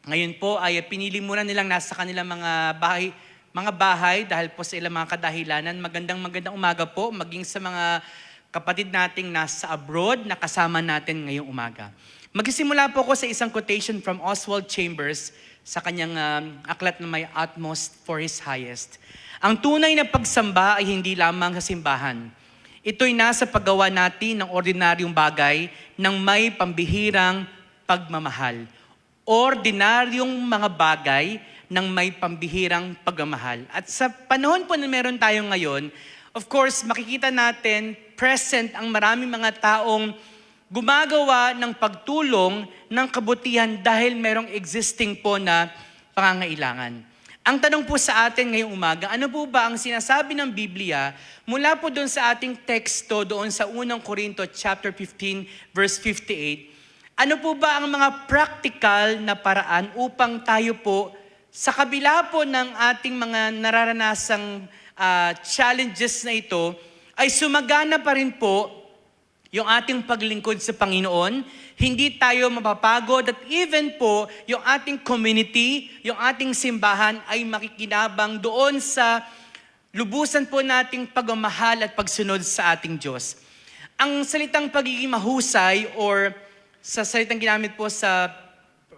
ngayon po ay pinili muna nilang nasa kanilang mga bahay dahil po sa ilang mga kadahilanan. Magandang umaga po, maging sa mga kapatid nating nasa abroad na kasama natin ngayong umaga. Magsisimula po ako sa isang quotation from Oswald Chambers sa kanyang aklat na may utmost for his highest. Ang tunay na pagsamba ay hindi lamang sa simbahan. Ito'y nasa paggawa natin ng ordinaryong bagay ng may pambihirang pagmamahal. Ordinaryong mga bagay ng may pambihirang pagmamahal. At sa panahon po na meron tayo ngayon, of course, makikita natin present ang maraming mga taong gumagawa ng pagtulong ng kabutihan dahil merong existing po na pangangailangan. Ang tanong po sa atin ngayong umaga, ano po ba ang sinasabi ng Biblia mula po doon sa ating teksto doon sa 1 Corinto chapter 15 verse 58? Ano po ba ang mga practical na paraan upang tayo po sa kabila po ng ating mga nararanasang challenges na ito ay sumagana pa rin po yung ating paglingkod sa Panginoon, hindi tayo mapapagod at even po yung ating community, yung ating simbahan ay makikinabang doon sa lubusan po nating pagmamahal at pagsunod sa ating Diyos. Ang salitang pagiging mahusay or sa salitang ginamit po sa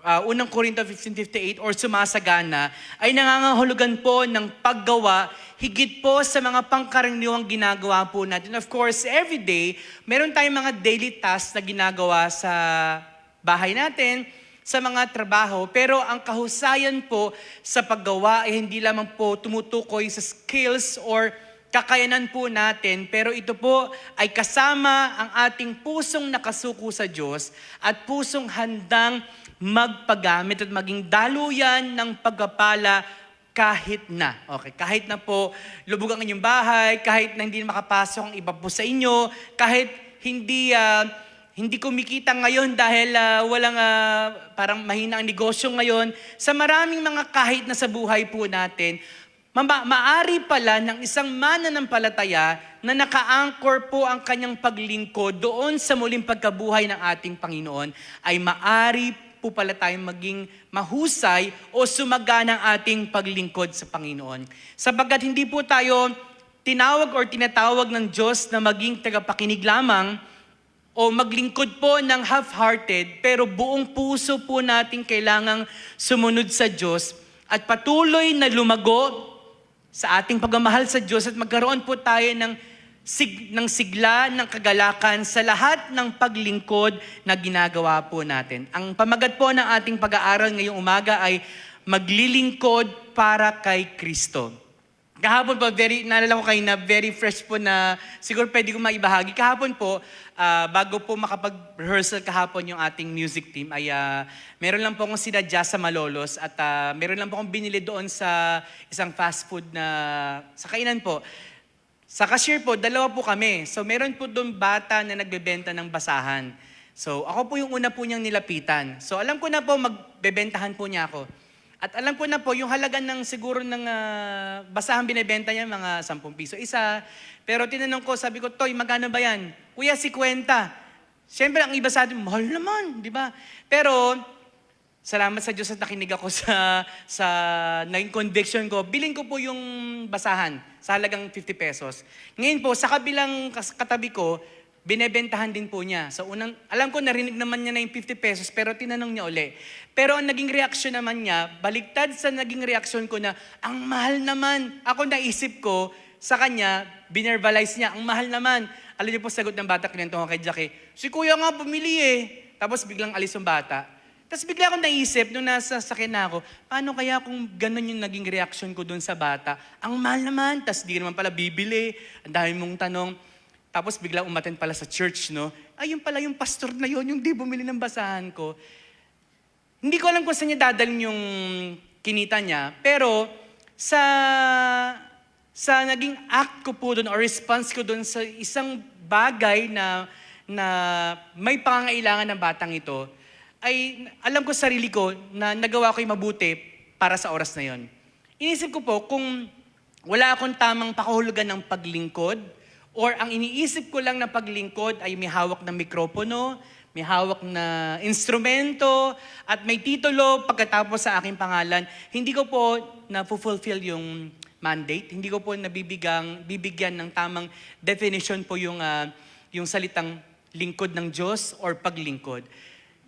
1 Corinto 15:58 or sumasagana ay nangangahulugan po ng paggawa higit po sa mga pangkaraniwang ginagawa po natin. Of course, every day, meron tayong mga daily tasks na ginagawa sa bahay natin, sa mga trabaho. Pero ang kahusayan po sa paggawa ay hindi lamang po tumutukoy sa skills or kakayanan po natin, pero ito po ay kasama ang ating pusong nakasuko sa Diyos at pusong handang magpagamit at maging daluyan ng pagpapala kahit na. Okay, kahit na po lubog ang inyong bahay, kahit na hindi makapasok ang iba po sa inyo, kahit hindi kumikita ngayon dahil walang parang mahina ang negosyo ngayon, sa maraming mga kahit na sa buhay po natin, maari pala ng isang mananampalataya na naka-anchor po ang kanyang paglingkod doon sa muling pagkabuhay ng ating Panginoon, ay maari po pala tayong maging mahusay o sumagana ang ating paglingkod sa Panginoon. Sapagkat hindi po tayo tinawag or tinatawag ng Diyos na maging tagapakinig lamang o maglingkod po ng half-hearted, pero buong puso po natin kailangang sumunod sa Diyos at patuloy na lumago sa ating pagmamahal sa Diyos at magkaroon po tayo ng sigla, ng kagalakan sa lahat ng paglingkod na ginagawa po natin. Ang pamagat po ng ating pag-aaral ngayong umaga ay maglilingkod para kay Kristo. kahapon po, naalala ko kayo na very fresh po na siguro pwede ko maibahagi. Kahapon po, bago po makapag-rehearsal kahapon yung ating music team, ay meron lang po akong sinadya sa Malolos at meron lang po akong binili doon sa isang fast food na sa kainan po. Sa cashier po, dalawa po kami. So meron po doon bata na nagbebenta ng basahan. So ako po yung una po niyang nilapitan. So alam ko na po magbebentahan po niya ako. At alam ko na po, yung halaga ng siguro ng basahan binibenta niya, mga 10 piso isa. Pero tinanong ko, sabi ko, Toy, magkano ba yan? Kuya, 50. Siyempre, ang iba sa atin, mahal naman, di ba? Pero, salamat sa Diyos at nakinig ako sa naging conviction ko. Bilhin ko po yung basahan sa halagang 50 pesos. Ngayon po, sa kabilang katabi ko, binebentahan din po niya. So alam ko narinig naman niya na yung 50 pesos pero tinanong niya uli. Pero ang naging reaksyon naman niya, baliktad sa naging reaksyon ko na, ang mahal naman. Ako naisip ko, sa kanya, binerbalize niya, ang mahal naman. Alam niyo po sagot ng bata, kinento ko kay Jackie, si kuya nga bumili eh. Tapos biglang alis yung bata. Tapos bigla akong naisip, nung nasa sakit na ako, paano kaya kung ganun yung naging reaksyon ko dun sa bata? Ang mahal naman, tapos di naman pala bibili, ang dami mong tanong. Tapos bigla umattend pala sa church, no? Ay, yung pala yung pastor na yon, yung di bumili ng basahan ko. Hindi ko alam kung saan niya dadalhin yung kinita niya, pero sa naging act ko po doon, or response ko doon sa isang bagay na may pangangailangan ng batang ito, ay alam ko sa sarili ko na nagawa ko yung mabuti para sa oras na yon. Inisip ko po, kung wala akong tamang pakahulugan ng paglingkod, or ang iniisip ko lang na paglingkod ay may hawak na mikropono, may hawak na instrumento, at may titulo pagkatapos sa aking pangalan, hindi ko po na-fulfill yung mandate. Hindi ko po bibigyan ng tamang definition po yung salitang lingkod ng Diyos or paglingkod.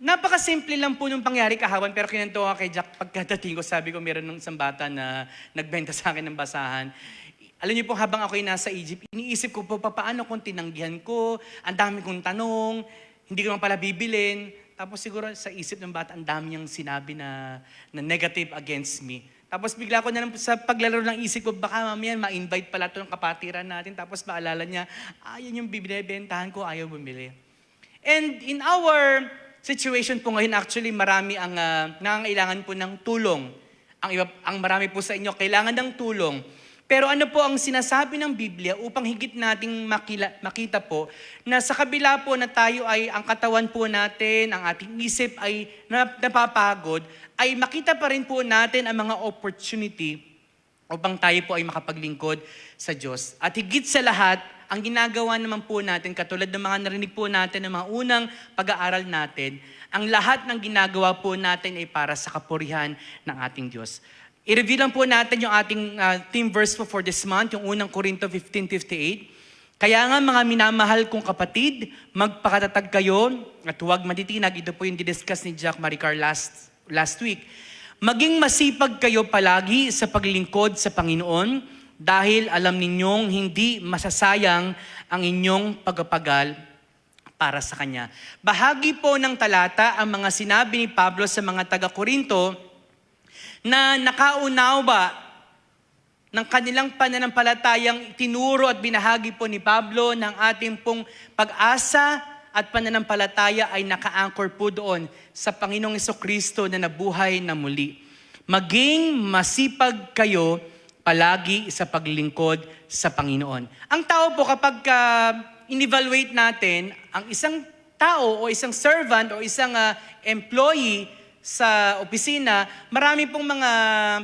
Napakasimple lang po nung pangyari kahapon, pero kinento ko kay Jack pagkadating ko, sabi ko meron ng isang bata na nagbenta sa akin ng basahan. Alam niyo po, habang ako'y nasa Egypt, iniisip ko po, paano kung tinanggihan ko, ang dami kong tanong, hindi ko naman pala bibilin. Tapos siguro sa isip ng bata, ang dami niyang sinabi na negative against me. Tapos bigla ko na lang sa paglalaro ng isip ko, baka mamaya ma-invite pala ito ng kapatiran natin. Tapos maalala niya, yan yung binibentahan ko, ayaw bumili. And in our situation po ngayon, actually marami ang nangangailangan po ng tulong. Ang marami po sa inyo kailangan ng tulong. Pero ano po ang sinasabi ng Biblia upang higit nating makita po na sa kabila po na tayo ay ang katawan po natin, ang ating isip ay napapagod, ay makita pa rin po natin ang mga opportunity upang tayo po ay makapaglingkod sa Diyos. At higit sa lahat, ang ginagawa naman po natin, katulad ng mga narinig po natin ng mga unang pag-aaral natin, ang lahat ng ginagawa po natin ay para sa kapurihan ng ating Diyos. I-review lang po natin yung ating theme verse for this month, yung unang Corinto 15:58. Kaya nga mga minamahal kong kapatid, magpakatatag kayo at huwag matitinag. Ito po yung didiscuss ni Jack Maricar last week. Maging masipag kayo palagi sa paglingkod sa Panginoon dahil alam ninyong hindi masasayang ang inyong pagpapagal para sa Kanya. Bahagi po ng talata ang mga sinabi ni Pablo sa mga taga-Korinto na nakaunawa ng kanilang pananampalatayang tinuro at binahagi po ni Pablo ng ating pong pag-asa at pananampalataya ay naka-anchor po doon sa Panginoong Jesucristo na nabuhay na muli. Maging masipag kayo palagi sa paglingkod sa Panginoon. Ang tao po kapag in-evaluate natin ang isang tao o isang servant o isang employee sa opisina, marami pong mga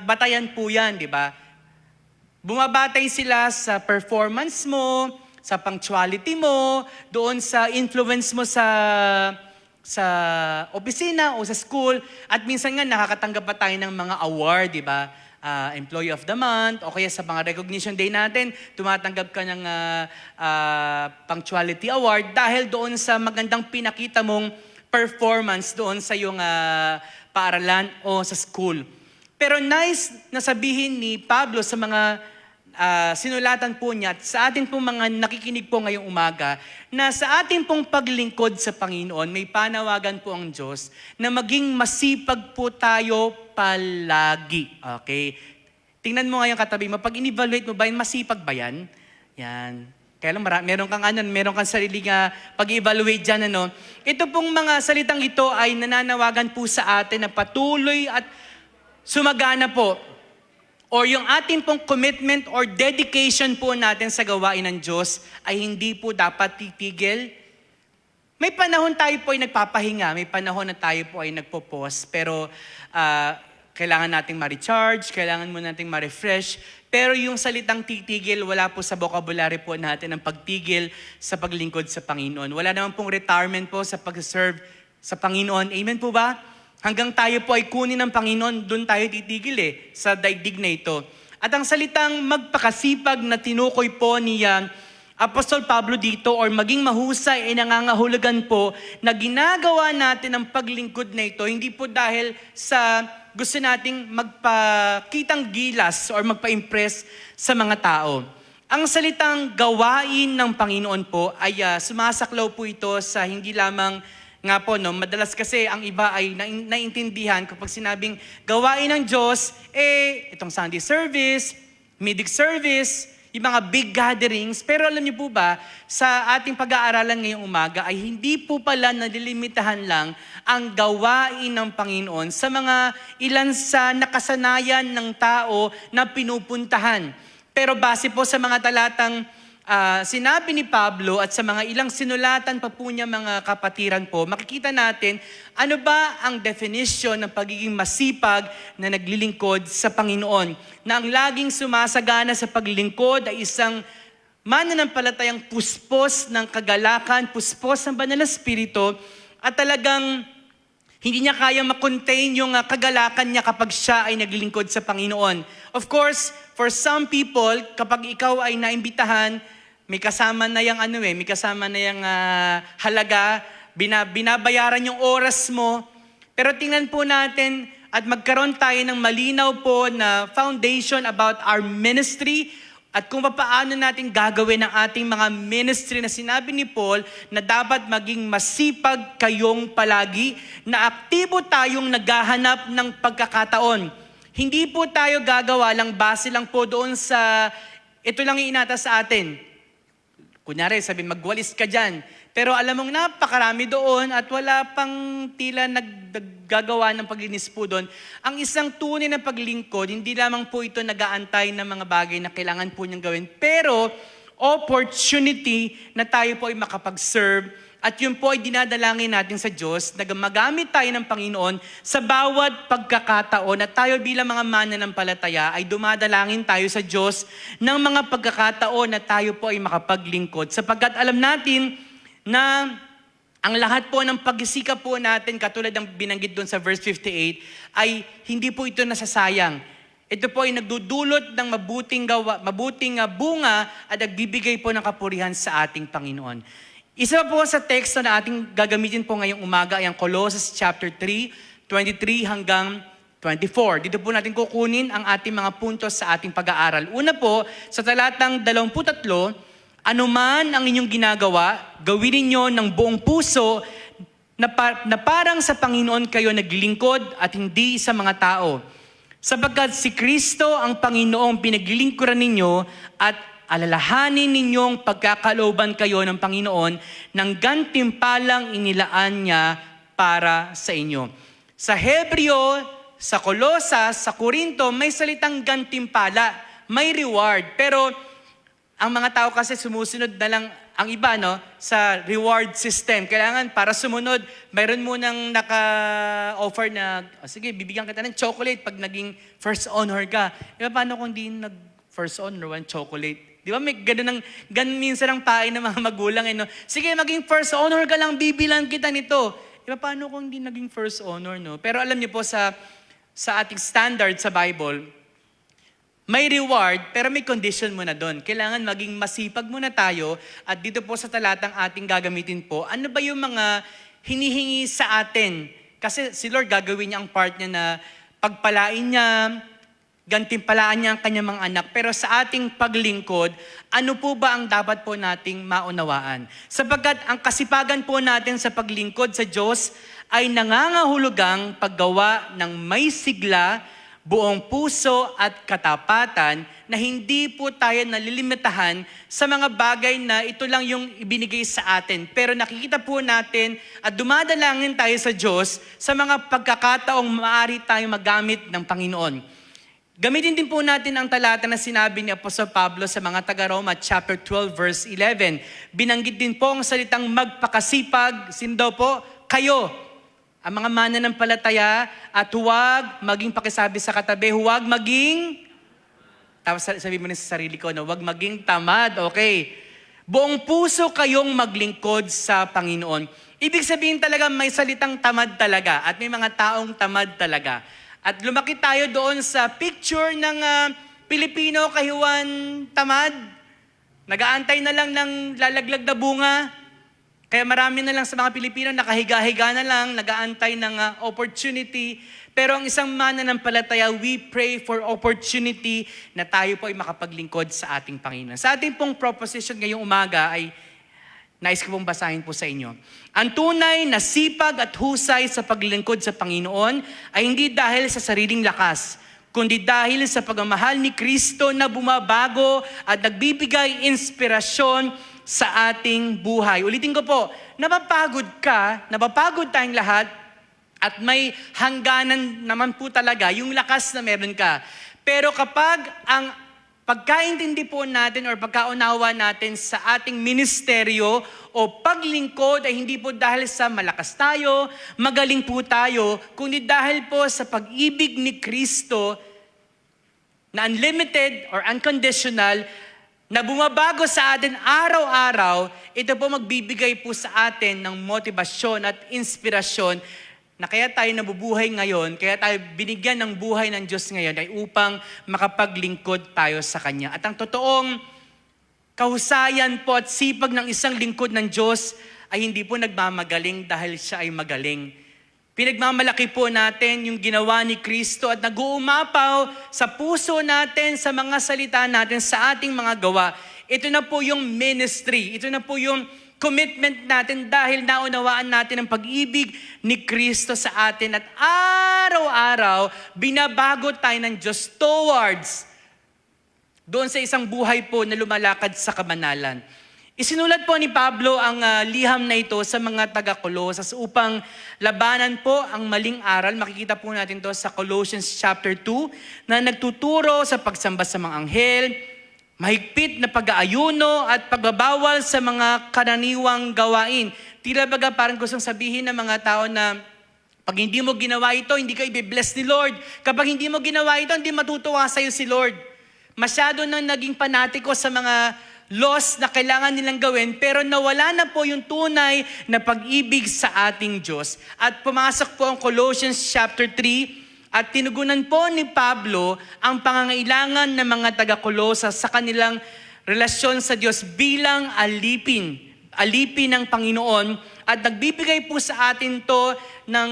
batayan po yan, di ba? Bumabatay sila sa performance mo, sa punctuality mo, doon sa influence mo sa opisina o sa school, at minsan nga nakakatanggap pa tayo ng mga award, di ba? Employee of the Month, o kaya sa mga recognition day natin, tumatanggap ka ng punctuality award dahil doon sa magandang pinakita mong performance doon sa iyong paaralan o sa school. Pero nice na sabihin ni Pablo sa mga sinulatan po niya at sa atin pong mga nakikinig po ngayong umaga na sa atin pong paglingkod sa Panginoon, may panawagan po ang Diyos na maging masipag po tayo palagi. Okay? Tingnan mo ngayon katabi mo, pag in-evaluate mo ba, masipag ba yan? Yan. Kaya lang, meron kang sariling pag-evaluate dyan, ano. Ito pong mga salitang ito ay nananawagan po sa atin na patuloy at sumagana po. O yung ating pong commitment or dedication po natin sa gawain ng Diyos ay hindi po dapat titigil. May panahon tayo po ay nagpapahinga, may panahon na tayo po ay nagpo-pause, pero kailangan nating ma-recharge, kailangan mo nating ma-refresh. Pero yung salitang titigil, wala po sa vocabulary po natin ang pagtigil sa paglingkod sa Panginoon. Wala naman pong retirement po sa pag-serve sa Panginoon. Amen po ba? Hanggang tayo po ay kunin ng Panginoon, doon tayo titigil sa daigdig na ito. At ang salitang magpakasipag na tinukoy po ni Apostol Pablo dito or maging mahusay ay nangangahulugan po na ginagawa natin ang paglingkod na ito, hindi po dahil sa gusto nating magpakitang gilas or magpa-impress sa mga tao. Ang salitang gawain ng Panginoon po ay sumasaklaw po ito sa hindi lamang nga po, no, madalas kasi ang iba ay naintindihan kapag sinabing gawain ng Diyos, itong Sunday service, midweek service, yung mga big gatherings. Pero alam niyo po ba, sa ating pag-aaralan ngayong umaga ay hindi po pala nalilimitahan lang ang gawain ng Panginoon sa mga ilan sa nakasanayan ng tao na pinupuntahan. Pero base po sa mga talatang sinabi ni Pablo at sa mga ilang sinulatan pa po niya mga kapatiran po, makikita natin ano ba ang definition ng pagiging masipag na naglilingkod sa Panginoon. Na ang laging sumasagana sa paglilingkod ay isang mananampalatayang puspos ng kagalakan, puspos ng Banal na Espiritu, at talagang hindi niya kaya makontain yung kagalakan niya kapag siya ay naglilingkod sa Panginoon. Of course, for some people, kapag ikaw ay naimbitahan, may kasama na yung may kasama na yung halaga, binabayaran yung oras mo. Pero tingnan po natin at magkaroon tayo ng malinaw po na foundation about our ministry at kung paano natin gagawin ang ating mga ministry na sinabi ni Paul na dapat maging masipag kayong palagi, na aktibo tayong naghahanap ng pagkakataon. Hindi po tayo gagawa lang base lang po doon sa ito lang iinata sa atin. Kunyari, sabi magwalis ka dyan. Pero alam mong napakarami doon at wala pang tila naggagawa ng paglinis po doon. Ang isang tunay na paglingkod, hindi lamang po ito nag-aantay ng mga bagay na kailangan po niyang gawin. Pero opportunity na tayo po ay makapag-serve. At yun po ay dinadalangin natin sa Diyos na magamit tayo ng Panginoon sa bawat pagkakataon at tayo bilang mga mananampalataya ay dumadalangin tayo sa Diyos ng mga pagkakataon na tayo po ay makapaglingkod. Sapagkat alam natin na ang lahat po ng pagsisikap po natin, katulad ng binanggit doon sa verse 58, ay hindi po ito nasasayang. Ito po ay nagdudulot ng mabuting bunga at nagbibigay po ng kapurihan sa ating Panginoon. Isa po sa teksto na ating gagamitin po ngayong umaga ay ang Colossus chapter 3, 23 hanggang 24. Dito po natin kukunin ang ating mga puntos sa ating pag-aaral. Una po, sa talatang 23, anuman ang inyong ginagawa, gawin ninyo ng buong puso na parang sa Panginoon kayo naglilingkod at hindi sa mga tao. Sapagkat si Kristo ang Panginoong pinaglilingkuran ninyo at alalahanin ninyong pagkakalooban kayo ng Panginoon ng gantimpalang inilaan niya para sa inyo. Sa Hebreo, sa Kolosas, sa Korinto, may salitang gantimpala, may reward. Pero ang mga tao kasi sumusunod na lang ang iba sa reward system. Kailangan para sumunod, mayroon mo nang naka-offer na, sige, bibigyan kita ng chocolate pag naging first honor ka. Diba, paano kung di nag-first honor, one chocolate? Di ba may ganun minsan ang pain ng mga magulang. Sige, maging first honor ka lang, bibilan kita nito. Di ba, paano kung hindi naging first honor, no? Pero alam niyo po, sa ating standard sa Bible, may reward, pero may condition muna doon. Kailangan maging masipag muna tayo. At dito po sa talatang ating gagamitin po, ano ba yung mga hinihingi sa atin? Kasi si Lord gagawin niya ang part niya na pagpalain niya, gantimpalaan niya ang kanyang mga anak. Pero sa ating paglingkod, ano po ba ang dapat po nating maunawaan? Sapagkat ang kasipagan po natin sa paglingkod sa Diyos ay nangangahulugang paggawa ng may sigla, buong puso at katapatan, na hindi po tayo nalilimitahan sa mga bagay na ito lang yung ibinigay sa atin. Pero nakikita po natin at dumadalangin tayo sa Diyos sa mga pagkakataong maaari tayong magamit ng Panginoon. Gamitin din po natin ang talata na sinabi ni Apostol Pablo sa mga taga-Roma, chapter 12, verse 11. Binanggit din po ang salitang magpakasipag, sin daw po, kayo, ang mga mananampalataya, at huwag maging pakisabi sa katabi, huwag maging, tapos sabi mo na sa sarili ko, no, huwag maging tamad, okay. Buong puso kayong maglingkod sa Panginoon. Ibig sabihin talaga may salitang tamad talaga at may mga taong tamad talaga. At lumaki tayo doon sa picture ng Pilipino kahiwan tamad. Nagaantay na lang ng lalaglag na bunga. Kaya marami na lang sa mga Pilipino nakahiga-higa na lang, nagaantay ng opportunity. Pero ang isang mananampalataya, we pray for opportunity na tayo po ay makapaglingkod sa ating Panginoon. Sa ating pong proposition ngayong umaga ay nais ko pong basahin po sa inyo. Ang tunay na sipag at husay sa paglingkod sa Panginoon ay hindi dahil sa sariling lakas, kundi dahil sa pagmamahal ni Kristo na bumabago at nagbibigay inspirasyon sa ating buhay. Ulitin ko po, napapagod ka, napapagod tayong lahat, at may hangganan naman po talaga yung lakas na meron ka. Pero kapag ang pagkaintindi po natin or pagkaunawa natin sa ating ministeryo o paglingkod ay hindi po dahil sa malakas tayo, magaling po tayo, kundi dahil po sa pag-ibig ni Kristo na unlimited or unconditional, na bumabago sa atin araw-araw, ito po magbibigay po sa atin ng motibasyon at inspirasyon na kaya tayo nabubuhay ngayon, kaya tayo binigyan ng buhay ng Diyos ngayon ay upang makapaglingkod tayo sa Kanya. At ang totoong kahusayan po at sipag ng isang lingkod ng Diyos ay hindi po nagmamagaling dahil siya ay magaling. Pinagmamalaki po natin yung ginawa ni Kristo at nag-uumapaw sa puso natin, sa mga salita natin, sa ating mga gawa. Ito na po yung ministry. Ito na po yung commitment natin dahil naunawaan natin ang pag-ibig ni Kristo sa atin. At araw-araw, binabago tayo ng Diyos towards doon sa isang buhay po na lumalakad sa kabanalan. Isinulat po ni Pablo ang liham na ito sa mga taga-Colosas upang labanan po ang maling aral. Makikita po natin to sa Colossians chapter 2 na nagtuturo sa pagsamba sa mga anghel, mahigpit na pag-aayuno at pagbabawal sa mga karaniwang gawain. Tila baga parang gustong sabihin ng mga tao na pag hindi mo ginawa ito, hindi ka i-bless ni Lord. Kapag hindi mo ginawa ito, hindi matutuwa sa'yo si Lord. Masyado nang naging panatiko sa mga laws na kailangan nilang gawin, pero nawala na po yung tunay na pag-ibig sa ating Diyos. At pumasok po ang Colossians chapter 3 at tinugunan po ni Pablo ang pangangailangan ng mga taga-Colosas sa kanilang relasyon sa Diyos bilang alipin ng Panginoon, at nagbibigay po sa atin to ng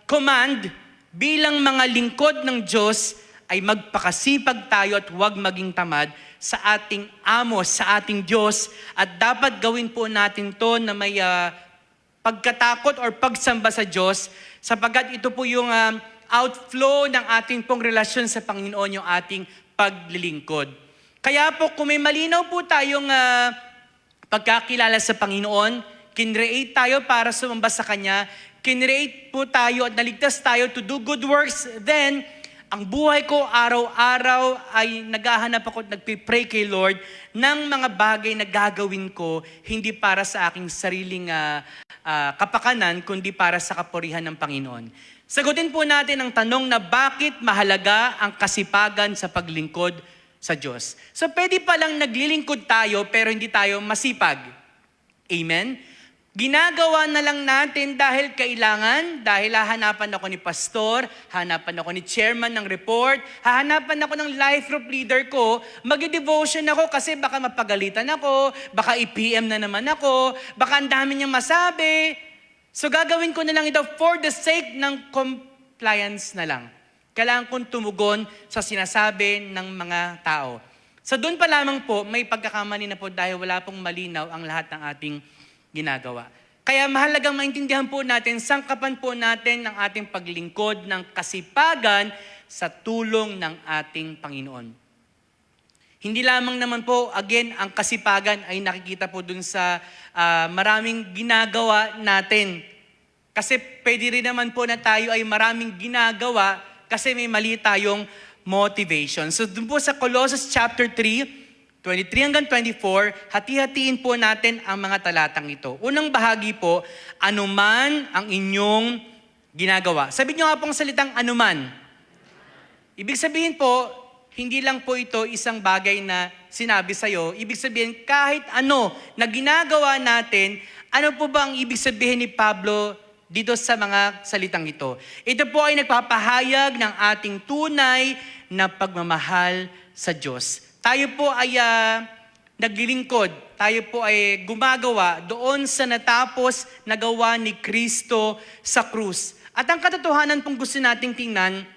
command bilang mga lingkod ng Diyos ay magpakasipag tayo at huwag maging tamad sa ating amo, sa ating Diyos. At dapat gawin po natin to na may pagkatakot or pagsamba sa Diyos, sapagkat ito po yung outflow ng ating pong relasyon sa Panginoon, yung ating paglilingkod. Kaya po kung may malinaw po tayong pagkakilala sa Panginoon, kinreate tayo para sumamba sa Kanya, kinreate po tayo at naligtas tayo to do good works, then ang buhay ko araw-araw ay naghahanap ako at nagpipray kay Lord ng mga bagay na gagawin ko, hindi para sa aking sariling kapakanan, kundi para sa kapurihan ng Panginoon. Sagutin po natin ang tanong na bakit mahalaga ang kasipagan sa paglingkod sa Diyos. So pwede palang naglilingkod tayo pero hindi tayo masipag. Amen? Ginagawa na lang natin dahil kailangan, dahil hahanapan ako ni pastor, hahanapan ako ni chairman ng report, hahanapan ako ng life group leader ko, mag-devotion ako kasi baka mapagalitan ako, baka i-PM na naman ako, baka ang dami niyang masabi. So gagawin ko na lang ito for the sake ng compliance na lang. Kailangan kong tumugon sa sinasabi ng mga tao. So doon pa lamang po, may pagkakamali na po dahil wala pong malinaw ang lahat ng ating ginagawa. Kaya mahalagang maintindihan po natin, sangkapan po natin ng ating paglingkod ng kasipagan sa tulong ng ating Panginoon. Hindi lamang naman po, again, ang kasipagan ay nakikita po dun sa maraming ginagawa natin. Kasi pwede rin naman po na tayo ay maraming ginagawa kasi may mali tayong motivation. So dun po sa Colossus chapter 3, 23 hanggang 24, hati-hatiin po natin ang mga talatang ito. Unang bahagi po, anuman ang inyong ginagawa. Sabi nyo nga pong salitang anuman. Ibig sabihin po, hindi lang po ito isang bagay na sinabi sa'yo. Ibig sabihin, kahit ano na ginagawa natin, ano po ba ang ibig sabihin ni Pablo dito sa mga salitang ito? Ito po ay nagpapahayag ng ating tunay na pagmamahal sa Diyos. Tayo po ay naglilingkod. Tayo po ay gumagawa doon sa natapos na gawa ni Kristo sa krus. At ang katotohanan pong gusto nating tingnan,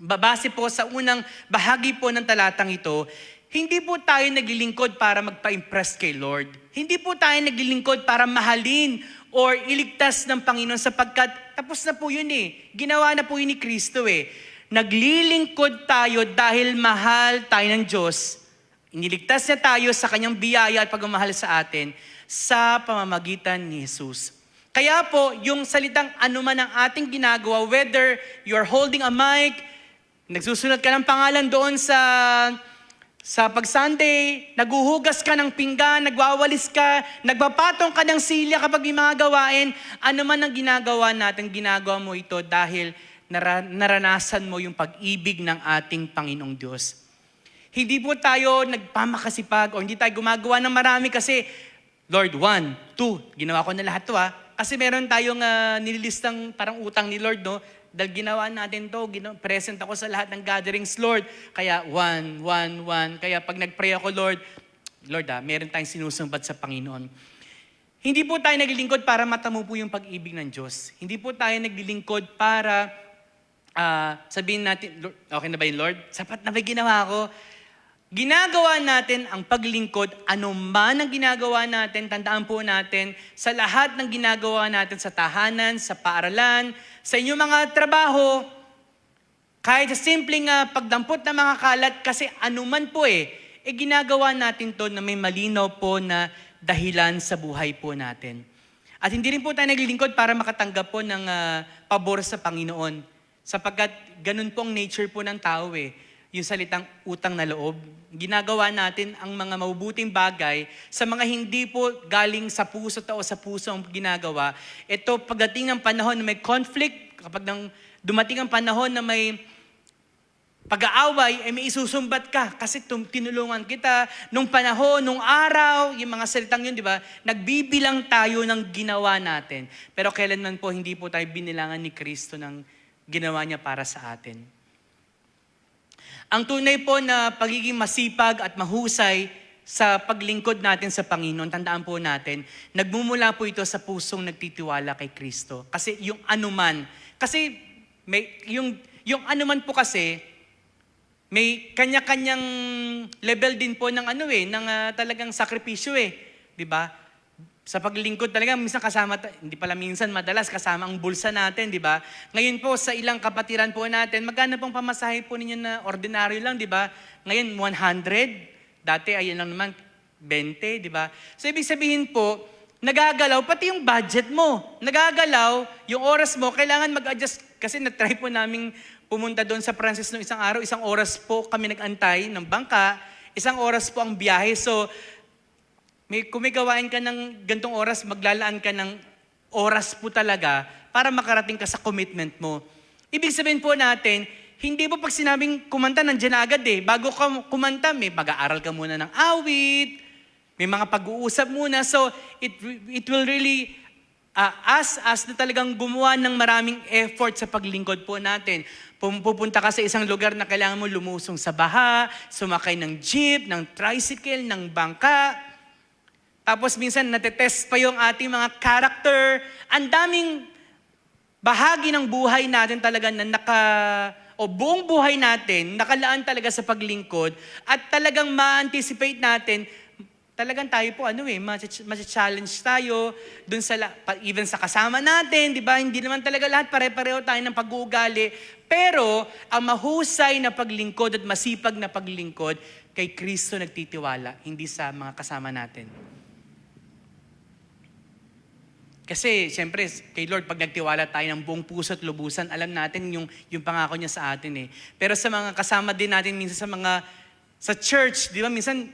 babase po sa unang bahagi po ng talatang ito, hindi po tayo naglilingkod para magpa-impress kay Lord. Hindi po tayo naglilingkod para mahalin or iligtas ng Panginoon sapagkat tapos na po yun eh. Ginawa na po yun ni Kristo eh. Naglilingkod tayo dahil mahal tayo ng Diyos. Iniligtas niya tayo sa kanyang biyaya at pagmamahal sa atin sa pamamagitan ni Jesus. Kaya po, yung salitang anuman ang ating ginagawa, whether you're holding a mic, nagsusunod ka ng pangalan doon sa pag-Sunday, naguhugas ka ng pinggan, nagwawalis ka, nagpapatong ka ng silya kapag may mga gawain, ano man ang ginagawa natin, ginagawa mo ito dahil naranasan mo yung pag-ibig ng ating Panginoong Diyos. Hindi po tayo nagpamakasipag o hindi tayo gumagawa ng marami kasi, Lord, 1, 2, ginawa ko na lahat to Kasi meron tayong nililistang parang utang ni Lord, no? Dahil ginawa natin to, present ako sa lahat ng gatherings, Lord. Kaya 1. Kaya pag nag-pray ako, Lord, meron tayong sinusumbat sa Panginoon. Hindi po tayo naglilingkod para matamo po yung pag-ibig ng Diyos. Hindi po tayo naglilingkod para sabihin natin, okay na ba yun, Lord? Sapat na ba ginawa ko? Ginagawa natin ang paglingkod, ano man ang ginagawa natin, tandaan po natin, sa lahat ng ginagawa natin sa tahanan, sa paaralan, sa inyong mga trabaho, kahit sa simpleng pagdampot ng mga kalat, kasi anuman po ginagawa natin to na may malinaw po na dahilan sa buhay po natin. At hindi rin po tayo naglilingkod para makatanggap po ng pabor sa Panginoon, sapagkat ganun po ang nature po ng tao yung salitang utang na loob. Ginagawa natin ang mga mabubuting bagay sa mga hindi po galing sa puso o sa puso ang ginagawa. Ito, pagdating ng panahon na may conflict, kapag dumating ang panahon na may pag-aaway, may isusumbat ka kasi tinulungan kita nung panahon, nung araw, yung mga salitang yun, di ba? Nagbibilang tayo ng ginawa natin. Pero kailanman po, hindi po tayo binilangan ni Kristo ng ginawa niya para sa atin. Ang tunay po na pagiging masipag at mahusay sa paglingkod natin sa Panginoon, tandaan po natin, nagmumula po ito sa pusong nagtitiwala kay Kristo. Kasi yung anuman, kasi yung anuman po kasi, may kanya-kanyang level din po ng ng talagang sakripisyo di ba? Sa paglingkod talaga, minsan hindi pala minsan, madalas kasama ang bulsa natin, di ba? Ngayon po, sa ilang kapatiran po natin, magkano pong pamasahe po ninyo na ordinaryo lang, di ba? Ngayon, 100. Dati, ayun lang naman, 20, di ba? So, ibig sabihin po, nagagalaw, pati yung budget mo. Nagagalaw, yung oras mo, kailangan mag-adjust. Kasi na-try po namin pumunta doon sa Francis noong isang araw, 1 oras po kami nag-antay ng bangka, 1 oras po ang biyahe. So, kung may gawain ka ng gantong oras, maglalaan ka ng oras po talaga para makarating ka sa commitment mo. Ibig sabihin po natin, hindi po pag sinabing kumanta, nandiyan na agad Bago ka kumanta, may mag-aaral ka muna ng awit, may mga pag-uusap muna. So, it will really us na talagang gumawa ng maraming effort sa paglingkod po natin. Pupunta ka sa isang lugar na kailangan mo lumusong sa baha, sumakay ng jeep, ng tricycle, ng bangka. Tapos minsan natetest pa yung ating mga character. Ang daming bahagi ng buhay natin talaga na buong buhay natin, nakalaan talaga sa paglingkod at talagang ma-anticipate natin, talagang tayo po challenge tayo dun sa even sa kasama natin, 'di ba? Hindi naman talaga lahat pare-pareho tayo ng pag-uugali, pero ang mahusay na paglingkod at masipag na paglingkod kay Kristo nagtitiwala, hindi sa mga kasama natin. Kasi siyempre kay Lord pag nagtiwala tayo ng buong puso at lubusan, alam natin yung pangako niya sa atin eh. Pero sa mga kasama din natin minsan sa church, di ba, minsan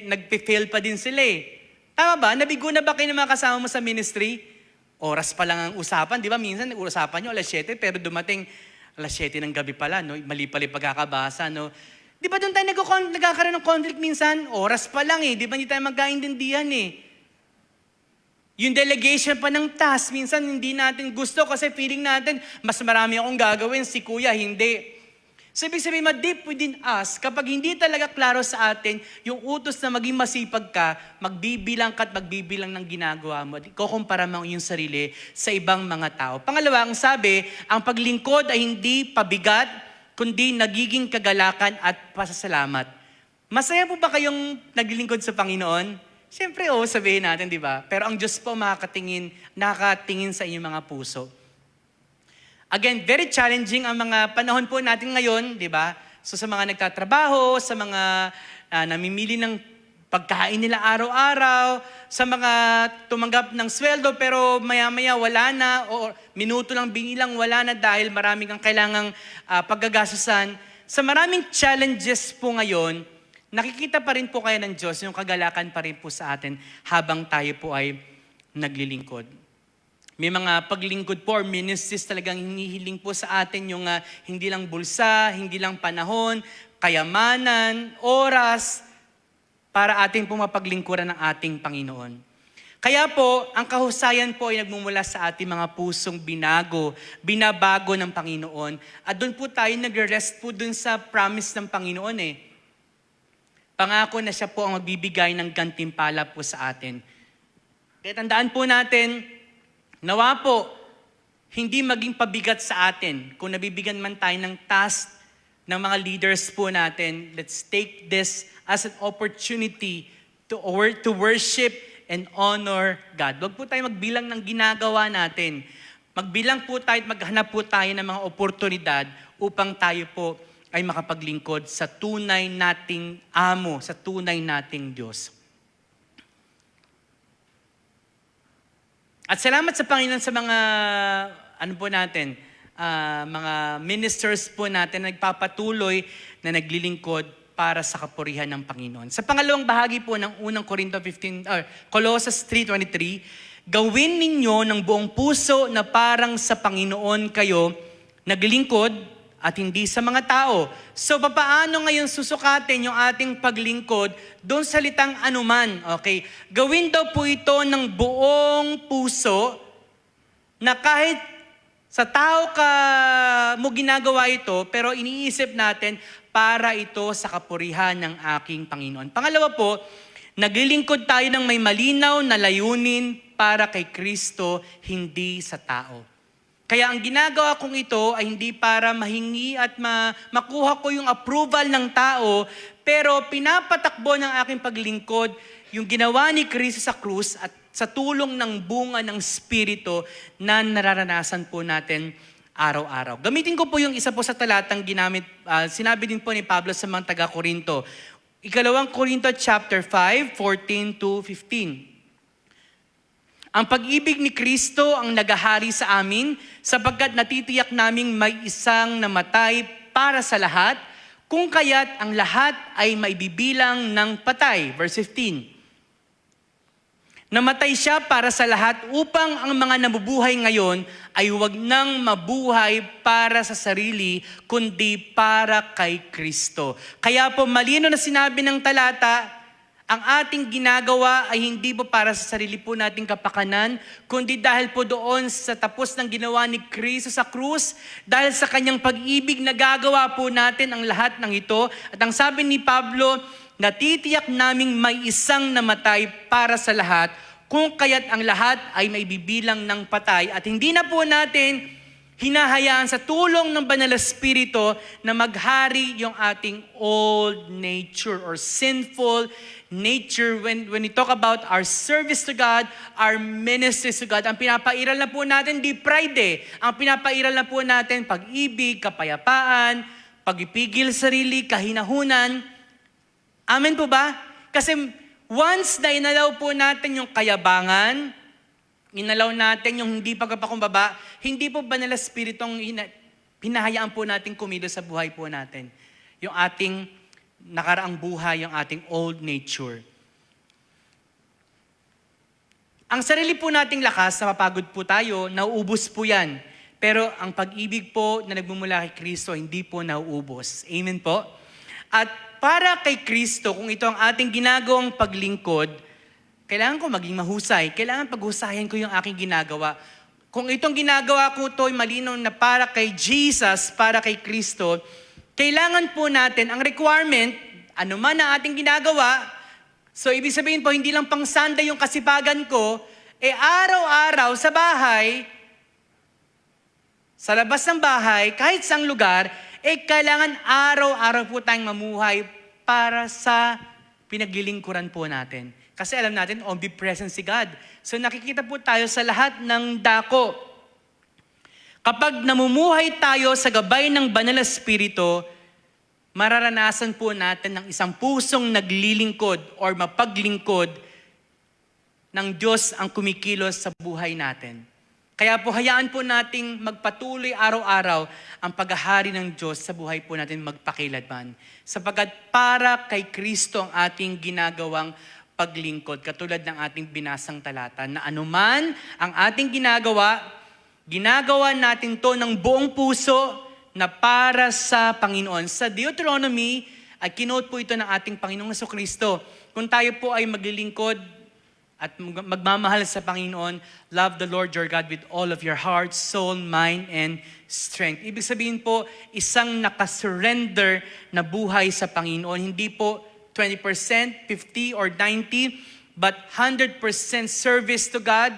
nagpe-fail pa din sila eh. Tama ba? Nabigo na ba kayo ng mga kasama mo sa ministry? Oras pa lang ang usapan, di ba? Minsan usapan nyo 7:00, pero dumating 7:00 ng gabi pala, no? Mali pala yung pagkakabasa, no? Di ba doon tayo nagkakaroon ng conflict minsan? Oras pa lang eh, di ba hindi tayo magkaintindihan eh. Yung delegation pa ng task, minsan hindi natin gusto kasi feeling natin, mas marami akong gagawin, si kuya, hindi. So, ibig sabihin, deep within us, kapag hindi talaga klaro sa atin, yung utos na maging masipag ka, magbibilang ka at magbibilang ng ginagawa mo, kukumpara mo yung sarili sa ibang mga tao. Pangalawa, ang sabi, ang paglingkod ay hindi pabigat, kundi nagiging kagalakan at pasasalamat. Masaya po ba kayong naglilingkod sa Panginoon? Siyempre, sabihin natin, di ba? Pero ang Diyos po nakakatingin sa inyong mga puso. Again, very challenging ang mga panahon po natin ngayon, di ba? So sa mga nagtatrabaho, sa mga namimili ng pagkain nila araw-araw, sa mga tumanggap ng sweldo pero maya-maya wala na, o minuto lang binilang wala na dahil maraming kang kailangang paggagastusan. Sa maraming challenges po ngayon, nakikita pa rin po kaya ng Diyos yung kagalakan pa rin po sa atin habang tayo po ay naglilingkod. May mga paglingkod po or ministries talagang hinihiling po sa atin yung hindi lang bulsa, hindi lang panahon, kayamanan, oras, para ating po mapaglingkuran ng ating Panginoon. Kaya po, ang kahusayan po ay nagmumula sa ating mga pusong binabago ng Panginoon. At doon po tayo nag-rest po doon sa promise ng Panginoon eh. Pangako na siya po ang magbibigay ng gantimpala po sa atin. Kaya tandaan po natin, nawa po, hindi maging pabigat sa atin. Kung nabibigyan man tayo ng task ng mga leaders po natin, let's take this as an opportunity to worship and honor God. Huwag po tayo magbilang ng ginagawa natin. Magbilang po tayo at maghanap po tayo ng mga oportunidad upang tayo po ay makapaglingkod sa tunay nating amo, sa tunay nating Diyos. At salamat sa Panginoon sa mga, mga ministers po natin na nagpapatuloy na naglilingkod para sa kapurihan ng Panginoon. Sa pangalawang bahagi po ng unang Colossus 3:23, gawin ninyo ng buong puso na parang sa Panginoon kayo naglilingkod at hindi sa mga tao. So, papaano ngayon susukatin yung ating paglingkod doon sa salitang anuman? Okay? Gawin daw po ito ng buong puso na kahit sa tao mo ginagawa ito, pero iniisip natin para ito sa kapurihan ng aking Panginoon. Pangalawa po, naglilingkod tayo ng may malinaw na layunin para kay Kristo, hindi sa tao. Kaya ang ginagawa kong ito ay hindi para mahingi at makuha ko yung approval ng tao, pero pinapatakbo ng aking paglingkod yung ginawa ni Kristo sa krus at sa tulong ng bunga ng Espiritu na nararanasan po natin araw-araw. Gamitin ko po yung isa po sa talatang ginamit, sinabi din po ni Pablo sa mga taga-Korinto. 2 Korinto chapter 5:14-15. Ang pag-ibig ni Kristo ang nagahari sa amin sapagkat natitiyak naming may isang namatay para sa lahat, kung kaya't ang lahat ay maibibilang ng patay. Verse 15. Namatay siya para sa lahat upang ang mga nabubuhay ngayon ay huwag nang mabuhay para sa sarili, kundi para kay Kristo. Kaya po malino na sinabi ng talata, ang ating ginagawa ay hindi po para sa sarili po nating kapakanan, kundi dahil po doon sa tapos ng ginawa ni Kristo sa krus, dahil sa kanyang pag-ibig nagagawa po natin ang lahat ng ito. At ang sabi ni Pablo, natitiyak naming may isang namatay para sa lahat, kung kaya't ang lahat ay maibibilang ng patay. At hindi na po natin hinahayaan sa tulong ng Banal na Espiritu na maghari yung ating old nature or sinful nature, when we talk about our service to God, our ministries to God, ang pinapairal na po natin, di pride eh. Ang pinapairal na po natin, pag-ibig, kapayapaan, pag-ipigil sarili, kahinahunan. Amen po ba? Kasi once na inalaw po natin yung kayabangan, inalaw natin yung hindi pagpapakumbaba, hindi po banal na spiritong hinahayaan po natin kumilos sa buhay po natin. Yung ating nakaraang buhay, yung ating old nature. Ang sarili po nating lakas, napapagod po tayo, nauubos po yan. Pero ang pag-ibig po na nagmumula kay Kristo, hindi po nauubos. Amen po? At para kay Kristo, kung ito ang ating ginagawang paglingkod, kailangan ko maging mahusay. Kailangan paghusayan ko yung aking ginagawa. Kung itong ginagawa ko ito ay malinaw na para kay Jesus, para kay Kristo, kailangan po natin, ang requirement, ano man ang ating ginagawa, so ibig sabihin po, hindi lang pang Sunday yung kasipagan ko, araw-araw sa bahay, sa labas ng bahay, kahit saang lugar, kailangan araw-araw po tayong mamuhay para sa pinaglilingkuran po natin. Kasi alam natin, omnipresent si God. So nakikita po tayo sa lahat ng dako. Kapag namumuhay tayo sa gabay ng Banal na Espiritu, mararanasan po natin ng isang pusong naglilingkod or mapaglingkod ng Diyos ang kumikilos sa buhay natin. Kaya po hayaan po nating magpatuloy araw-araw ang paghahari ng Diyos sa buhay po natin magpakilanman. Sapagkat para kay Kristo ang ating ginagawang paglingkod, katulad ng ating binasang talata, na anuman ang ating ginagawa natin to ng buong puso na para sa Panginoon. Sa Deuteronomy, ay kinote po ito ng ating Panginoong Jesucristo. Kung tayo po ay maglilingkod at magmamahal sa Panginoon, love the Lord your God with all of your heart, soul, mind, and strength. Ibig sabihin po, isang nakasurrender na buhay sa Panginoon. Hindi po 20%, 50, or 90, but 100% service to God,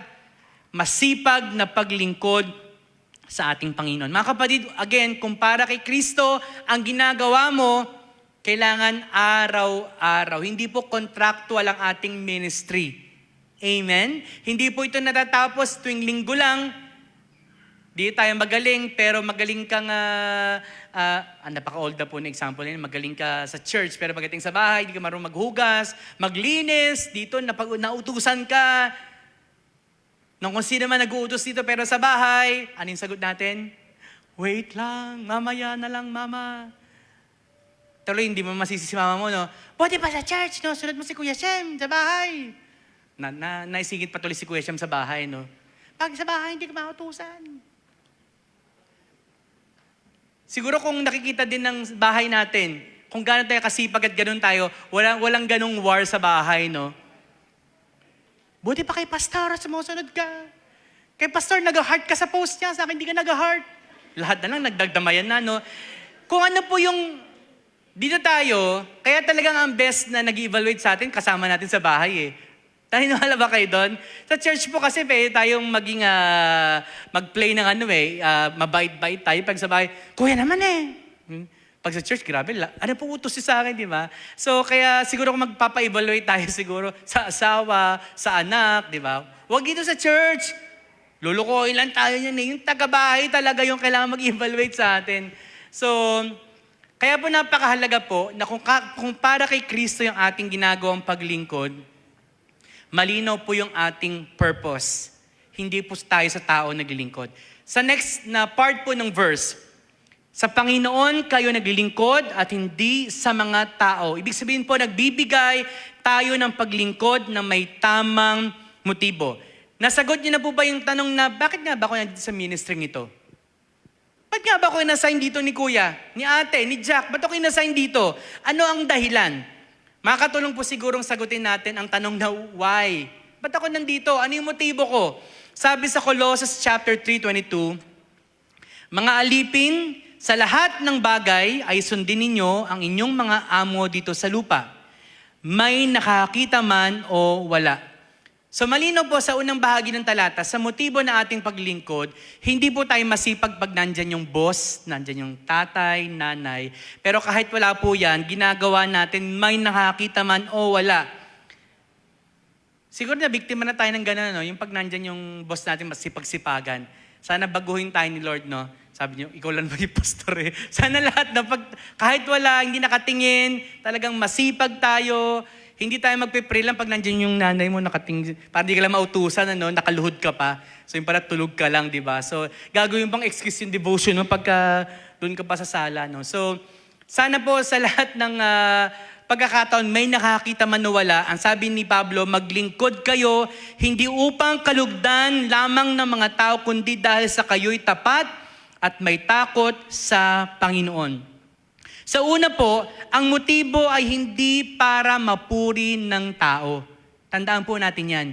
masipag na paglingkod sa ating Panginoon. Mga kapatid, again, kung para kay Kristo, ang ginagawa mo, kailangan araw-araw. Hindi po contractual ang ating ministry. Amen? Hindi po ito natatapos tuwing linggo lang. Di tayo magaling, pero magaling kang, napaka-old na po na example yun, magaling ka sa church, pero pagdating sa bahay, di ka marunong maghugas, maglinis, dito nautusan ka. Nung kung sino man nag-uutos dito, pero sa bahay, anong sagot natin? Wait lang, mamaya na lang, mama. Tuloy, hindi mo masisi si mama mo, no? Pwede pa sa church, no? Sunod mo si Kuya Shem sa bahay. Naisingit pa tuloy si Kuya Shem sa bahay, no? Pag sa bahay, hindi ka mautusan. Siguro kung nakikita din ng bahay natin, kung gano'n tayo kasipag at gano'n tayo, walang ganong war sa bahay, no? Buti pa kay pastor, sumusunod ka. Kay pastor, nag-heart ka sa post niya, sa akin hindi ka nag-heart. Lahat na lang, nagdagdamayan na, no? Kung ano po yung, dito tayo, kaya talagang ang best na nag-evaluate sa atin, kasama natin sa bahay, eh. Naniniwala ba kayo doon? Sa church po kasi pwede tayong maging, mag-play ng mabait-bait tayo. Pag sa bahay, kuya naman eh. Pag sa church, grabe, ano po utos sa akin, di ba? So, kaya siguro kung magpapa-evaluate tayo siguro sa asawa, sa anak, di ba? Huwag dito sa church. Lulukoy lang tayo yan eh. Yung taga-bahay talaga yung kailangan mag-evaluate sa atin. So, kaya po napakahalaga po na kung para kay Kristo yung ating ginagawang paglingkod, malinaw po yung ating purpose. Hindi po tayo sa tao naglilingkod. Sa next na part po ng verse, sa Panginoon kayo naglilingkod at hindi sa mga tao. Ibig sabihin po, nagbibigay tayo ng paglingkod na may tamang motibo. Nasagot niyo na po ba yung tanong na, bakit nga ba ako nandito sa ministry ito? Ba't nga ba ako inassign dito ni Kuya, ni Ate, ni Jack? Ba't ako inassign dito? Ano ang dahilan? Makakatulong po sigurong sagutin natin ang tanong na why. Ba't ako nandito? Ano yung motibo ko? Sabi sa Colossus chapter 3:22, mga alipin, sa lahat ng bagay ay sundin ninyo ang inyong mga amo dito sa lupa. May nakakita man o wala. So malinaw po sa unang bahagi ng talata, sa motibo na ating paglingkod, hindi po tayo masipag pag nandyan yung boss, nandyan yung tatay, nanay. Pero kahit wala po yan, ginagawa natin may nakakita man o wala. Siguro na biktima na tayo ng gano'n, no? Yung pag nandyan yung boss natin masipagsipagan. Sana baguhin tayo ni Lord, no? Sabi niyo, ikaw lang ba yung pastor eh? Sana lahat na kahit wala, hindi nakatingin, talagang masipag tayo. Hindi tayo magpe-pray lang pag nandyan yung nanay mo nakatingin. Para di ka lang mautusan, ano? Nakaluhod ka pa. So yung pala tulog ka lang, di ba? So gagawin pang excuse yung devotion mo pagka doon ka pa sa sala, no? So sana po sa lahat ng pagkakataon may nakakita man o wala, ang sabi ni Pablo, maglingkod kayo, hindi upang kalugdan lamang ng mga tao, kundi dahil sa kayo'y tapat at may takot sa Panginoon. Sa una po, ang motibo ay hindi para mapuri ng tao. Tandaan po natin yan.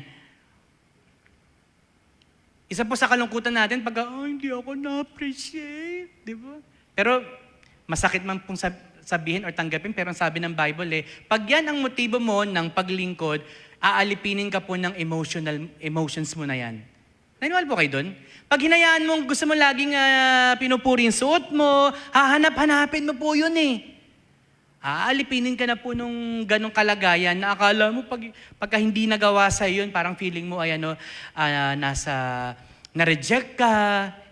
Isa po sa kalungkutan natin, hindi ako na-appreciate. Di ba? Pero masakit man pong sabihin or tanggapin, pero ang sabi ng Bible pag yan ang motibo mo ng paglingkod, aalipinin ka po ng emotions mo na yan. Naniwala po kayo doon? Pag hinayaan mo, gusto mo laging pinupuri yung suot mo, hahanap-hanapin mo po yun Aalipinin ka na po nung ganong kalagayan na akala mo pagka hindi nagawa sa yun, parang feeling mo ay na-reject ka,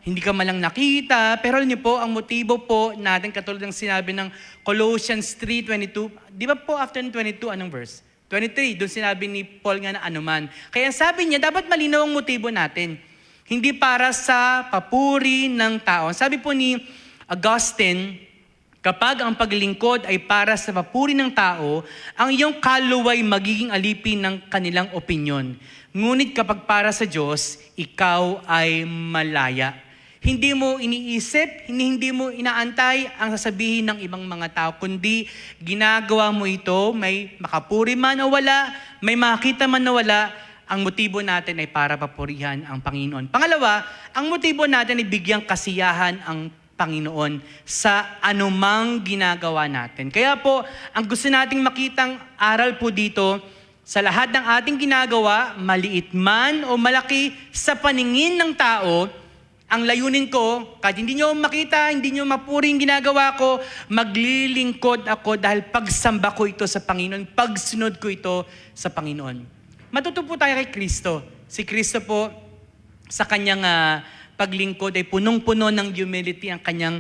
hindi ka malang nakita. Pero alam niyo po, ang motibo po natin, katulad ng sinabi ng Colossians 3:22, di ba po after 22, anong verse? 23, doon sinabi ni Paul nga na anuman. Kaya sabi niya, dapat malinaw ang motibo natin. Hindi para sa papuri ng tao. Sabi po ni Augustine, kapag ang paglingkod ay para sa papuri ng tao, ang iyong kaluluwa ay magiging alipin ng kanilang opinyon. Ngunit kapag para sa Diyos, ikaw ay malaya. Hindi mo iniisip, hindi mo inaantay ang sasabihin ng ibang mga tao, kundi ginagawa mo ito, may makapuri man o wala, may makita man o wala, ang motibo natin ay para papurihan ang Panginoon. Pangalawa, ang motibo natin ay bigyang kasiyahan ang Panginoon sa anumang ginagawa natin. Kaya po, ang gusto nating makitang aral po dito, sa lahat ng ating ginagawa, maliit man o malaki, sa paningin ng tao, ang layunin ko, kahit hindi nyo makita, hindi nyo mapuri yung ginagawa ko, maglilingkod ako dahil pagsamba ko ito sa Panginoon, pagsunod ko ito sa Panginoon. Matuto po tayo kay Kristo. Si Kristo po, sa kanyang paglingkod ay punong-puno ng humility ang kanyang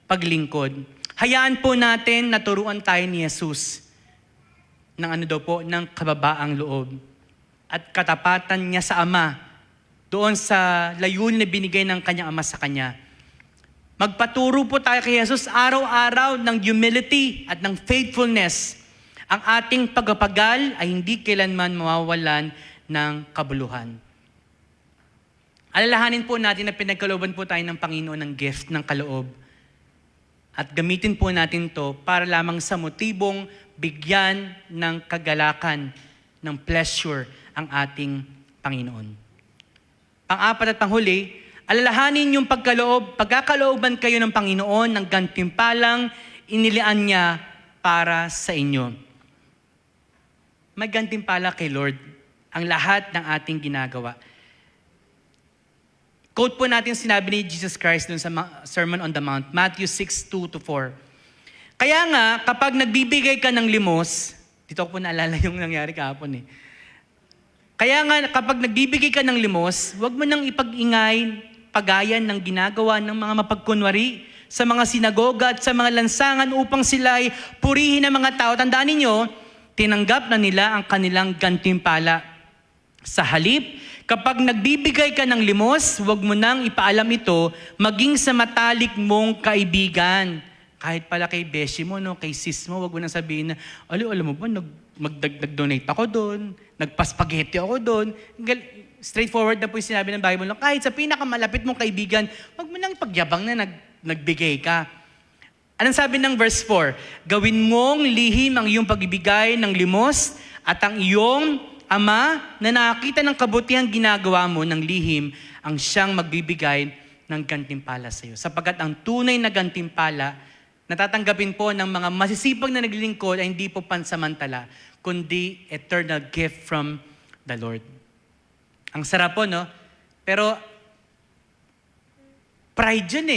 paglingkod. Hayaan po natin na turuan tayo ni Jesus ng ng kababaang loob at katapatan niya sa Ama doon sa layunin na binigay ng kanyang Ama sa kanya. Magpaturo po tayo kay Jesus araw-araw ng humility at ng faithfulness. Ang ating pagpapagal ay hindi kailanman mawawalan ng kabuluhan. Alalahanin po natin na pinagkalooban po tayo ng Panginoon ng gift ng kaloob. At gamitin po natin to para lamang sa motibong bigyan ng kagalakan, ng pleasure ang ating Panginoon. Pang-apat at panghuli, alalahanin yung pagkakalooban kayo ng Panginoon ng gantimpalang inilian niya para sa inyo. May gantimpala kay Lord ang lahat ng ating ginagawa. Quote po natin sinabi ni Jesus Christ dun sa Sermon on the Mount, Matthew 6:2-4. Kaya nga, kapag nagbibigay ka ng limos, dito ko po naalala yung nangyari kahapon Kaya nga, kapag nagbibigay ka ng limos, huwag mo nang ipag-ingay, pagayan ng ginagawa ng mga mapagkunwari sa mga sinagoga at sa mga lansangan upang sila ay purihin ng mga tao. Tandaan ninyo, tinanggap na nila ang kanilang gantimpala. Sa halip, kapag nagbibigay ka ng limos, huwag mo nang ipaalam ito, maging sa matalik mong kaibigan. Kahit pala kay beshi mo, kay sis mo, huwag mo nang sabihin na, alam mo ba, nag-donate ako doon, nagpa-spaghetti ako doon. Straightforward na po yung sinabi ng Bible. Kahit sa pinakamalapit mong kaibigan, huwag mo nang pagyabang na nagbigay ka. Anong sabi ng verse 4? Gawin mong lihim ang iyong pagbibigay ng limos at ang iyong Ama na nakakita ng kabutihang ginagawa mo ng lihim ang siyang magbibigay ng gantimpala sa iyo. Sapagkat ang tunay na gantimpala natatanggapin po ng mga masisipag na naglilingkod ay hindi po pansamantala, kundi eternal gift from the Lord. Ang sarap po, no? Pero pride yun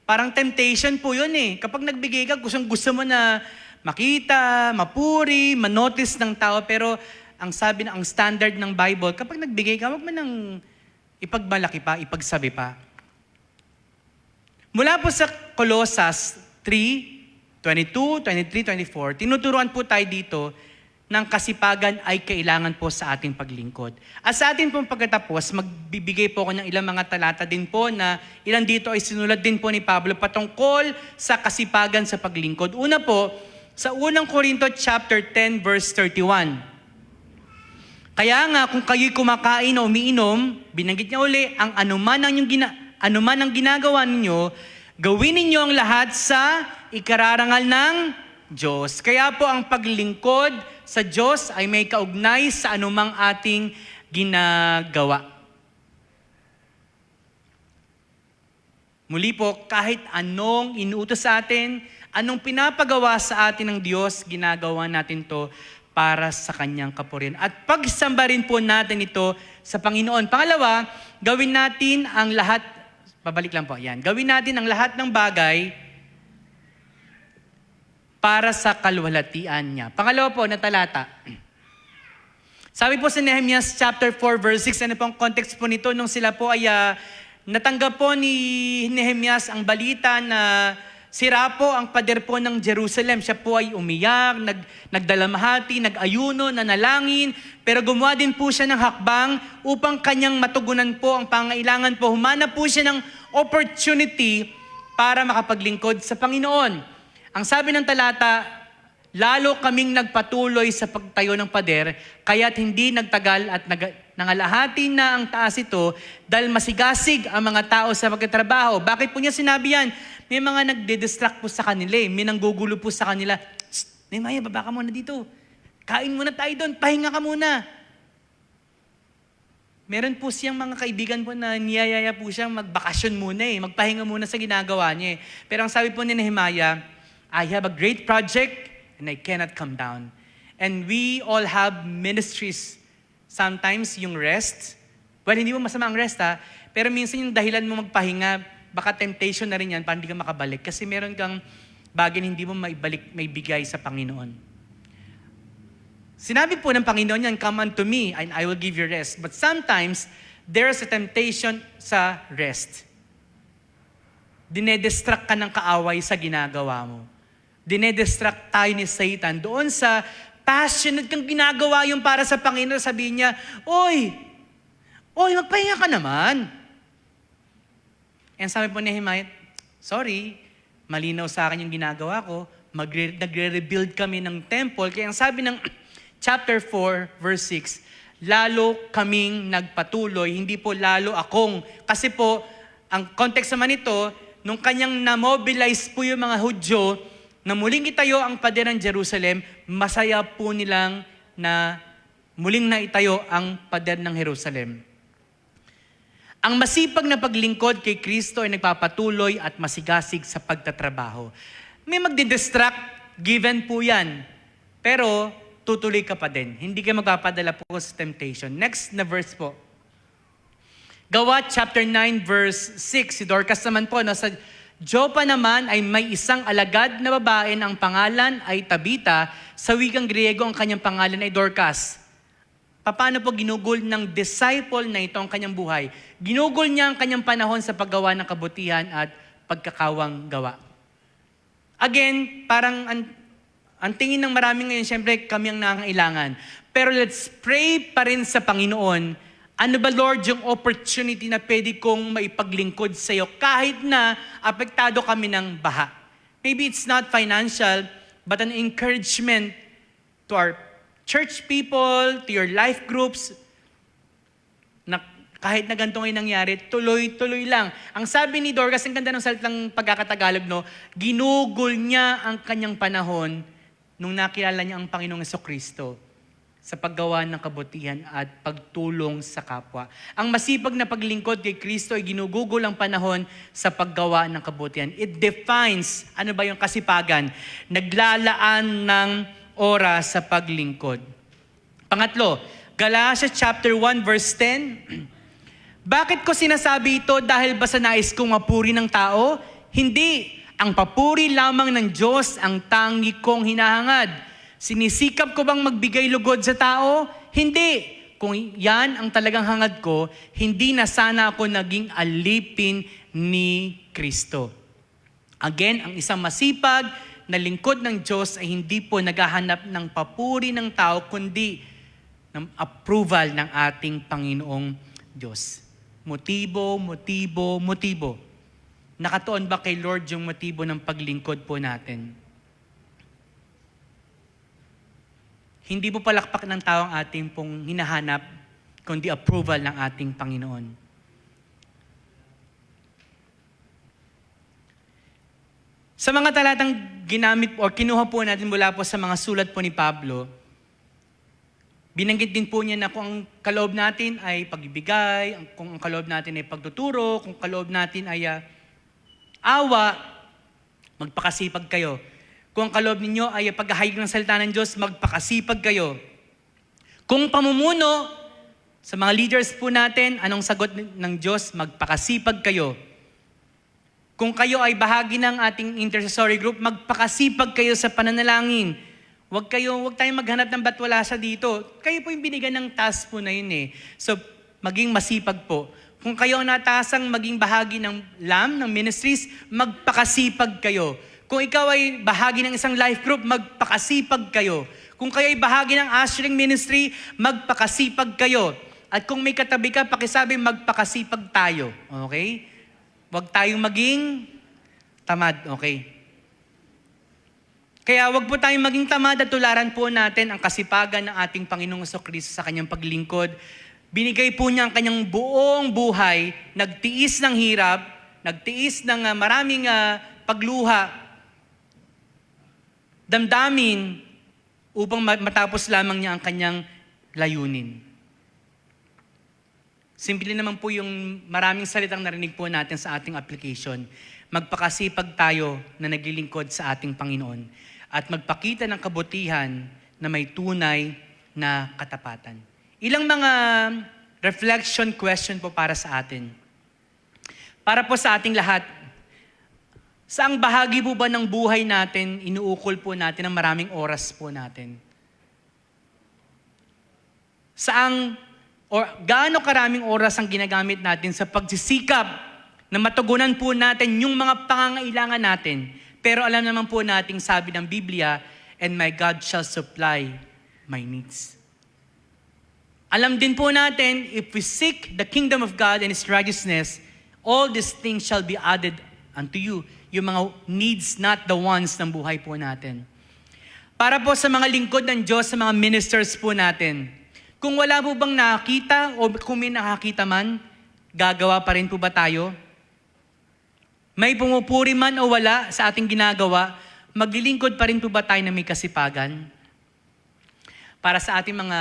Parang temptation po yun Kapag nagbigay ka, gusto mo na makita, mapuri, manotice ng tao, pero ang sabi na ang standard ng Bible, kapag nagbigay ka, huwag mo nang ipagmalaki pa, ipagsabi pa. Mula po sa Colossus 3:22, 23, 24, tinuturuan po tayo dito ng kasipagan ay kailangan po sa ating paglingkod. At sa ating pong pagkatapos, magbibigay po ako ng ilang mga talata din po na ilan dito ay sinulat din po ni Pablo patungkol sa kasipagan sa paglingkod. Una po, sa unang Korinto chapter 10 verse 31. Kaya nga kung kayo'y kumakain o umiinom, binanggit niya uli, ang anuman ang ginagawa ninyo, gawin ninyo ang lahat sa ikararangal ng Diyos. Kaya po ang paglingkod sa Diyos ay may kaugnay sa anumang ating ginagawa. Muli po, kahit anong inuutos sa atin, anong pinapagawa sa atin ng Diyos, ginagawa natin to para sa Kanyang kapurihan. At pagsamba rin po natin ito sa Panginoon. Pangalawa, gawin natin ang lahat, pabalik lang po, yan. Gawin natin ang lahat ng bagay para sa kaluwalhatian niya. Pangalawa po na talata. Sabi po sa Nehemiah chapter 4 verse 6, ano pong context po nito nung sila po ay natanggap po ni Nehemiah ang balita na sira po ang pader po ng Jerusalem. Siya po ay umiyak, nagdalamhati, nag-ayuno, nanalangin, pero gumawa din po siya ng hakbang upang kanyang matugunan po ang pangailangan po. Humana po siya ng opportunity para makapaglingkod sa Panginoon. Ang sabi ng talata, lalo kaming nagpatuloy sa pagtayo ng pader, kaya't hindi nagtagal at nangalahati na ang taas ito dahil masigasig ang mga tao sa pagtatrabaho. Bakit po niya sinabi yan? May mga nagde-distract po sa kanila may nanggugulo po sa kanila. Nehemiah, baba ka muna dito. Kain muna tayo doon, pahinga ka muna. Meron po siyang mga kaibigan po na niyayaya po siyang magbakasyon muna magpahinga muna sa ginagawa niya Pero ang sabi po ni Nehemiah, I have a great project and I cannot come down. And we all have ministries. Sometimes yung rest, well, hindi mo masama ang rest pero minsan yung dahilan mo magpahinga, baka temptation na rin yan para hindi ka makabalik. Kasi meron kang bagay na hindi mo may bigay sa Panginoon. Sinabi po ng Panginoon yan, come unto me and I will give you rest. But sometimes, there's a temptation sa rest. Dinedistract ka ng kaaway sa ginagawa mo. Dinedistract tayo ni Satan doon sa passionate kang ginagawa yung para sa Panginoon. Sabihin niya, Oy, magpahinga ka naman. And sabi po ni Nehemiah, sorry, malinaw sa akin yung ginagawa ko. Nagre-rebuild kami ng temple. Kaya ang sabi ng chapter 4, verse 6, lalo kaming nagpatuloy, hindi po lalo akong. Kasi po, ang context naman ito, nung kanyang na-mobilize po yung mga Hudyo, na muling itayo ang pader ng Jerusalem, masaya po nilang na muling naitayo ang pader ng Jerusalem. Ang masipag na paglingkod kay Kristo ay nagpapatuloy at masigasig sa pagtatrabaho. May magdidistract, given po yan. Pero tutuloy ka pa din. Hindi ka magpapadala po sa temptation. Next na verse po. Gawa chapter 9 verse 6. Si Dorcas naman po, sa Joppa naman ay may isang alagad na babae na ang pangalan ay Tabita. Sa wikang Griego, ang kanyang pangalan ay Dorcas. Paano po ginugol ng disciple na ito ang kanyang buhay? Ginugol niya ang kanyang panahon sa paggawa ng kabutihan at pagkakawang gawa. Again, parang ang tingin ng marami ngayon, siyempre kami ang nangangailangan. Pero let's pray pa rin sa Panginoon. Ano ba, Lord, yung opportunity na pwede kong maipaglingkod sa iyo kahit na apektado kami ng baha? Maybe it's not financial, but an encouragement to our church people, to your life groups, na kahit na ganito ngayon nangyari, tuloy-tuloy lang. Ang sabi ni Dorcas, ang ganda ng salitang pagkakatagalog, ginugol niya ang kanyang panahon nung nakilala niya ang Panginoong Jesucristo sa paggawa ng kabutihan at pagtulong sa kapwa. Ang masipag na paglingkod kay Kristo ay ginugugol ang panahon sa paggawa ng kabutihan. It defines, ano ba yung kasipagan? Naglalaan ng oras sa paglingkod. Pangatlo, Galatians chapter 1 verse 10. Bakit ko sinasabi ito? Dahil ba sa nais kong mapuri ng tao? Hindi. Ang papuri lamang ng Diyos ang tangi kong hinahangad. Sinisikap ko bang magbigay lugod sa tao? Hindi. Kung yan ang talagang hangad ko, hindi na sana ako naging alipin ni Kristo. Again, ang isang masipag na lingkod ng Diyos ay hindi po naghahanap ng papuri ng tao, kundi ng approval ng ating Panginoong Diyos. Motibo, motibo, motibo. Nakatuon ba kay Lord yung motibo ng paglingkod po natin? Hindi po palakpak ng tao ang ating pong hinahanap, kundi approval ng ating Panginoon. Sa mga talatang ginamit o kinuha po natin mula po sa mga sulat po ni Pablo, binanggit din po niya na kung ang kaloob natin ay pagbibigay, kung ang kaloob natin ay pagtuturo, kung kaloob natin ay awa, magpakasipag kayo. Kung ang kaloob ninyo ay paghahayag ng salita ng Diyos, magpakasipag kayo. Kung pamumuno sa mga leaders po natin, anong sagot ng Diyos? Magpakasipag kayo. Kung kayo ay bahagi ng ating intercessory group, magpakasipag kayo sa pananalangin. Huwag tayong maghanap ng ba't wala siya dito. Kayo po yung binigyan ng task po na yun eh. So, maging masipag po. Kung kayo ang natasang maging bahagi ng LAM, ng ministries, magpakasipag kayo. Kung ikaw ay bahagi ng isang life group, magpakasipag kayo. Kung kayo ay bahagi ng ushering ministry, magpakasipag kayo. At kung may katabi ka, pakisabi, magpakasipag tayo. Okay? Huwag tayong maging tamad. Okay? Kaya huwag po tayong maging tamad at tularan po natin ang kasipagan ng ating Panginoong Jesucristo sa kanyang paglingkod. Binigay po niya ang kanyang buong buhay, nagtiis ng hirap, nagtiis ng maraming pagluha, damdamin upang matapos lamang niya ang kanyang layunin. Simple naman po yung maraming salitang narinig po natin sa ating application. Magpakasipag tayo na naglilingkod sa ating Panginoon at magpakita ng kabutihan na may tunay na katapatan. Ilang mga reflection question po para sa atin. Para po sa ating lahat, saang bahagi po ba ng buhay natin inuukol po natin ang maraming oras po natin? Gaano karaming oras ang ginagamit natin sa pagsisikap na matugunan po natin yung mga pangangailangan natin. Pero alam naman po nating sabi ng Biblia, and my God shall supply my needs. Alam din po natin, if we seek the kingdom of God and His righteousness, all these things shall be added unto you. Yung mga needs, not the wants ng buhay po natin. Para po sa mga lingkod ng Diyos, sa mga ministers po natin, kung wala po bang nakakita o kung may nakakita man, gagawa pa rin po ba tayo? May pumupuri man o wala sa ating ginagawa, maglilingkod pa rin po ba tayo na may kasipagan? Para sa ating mga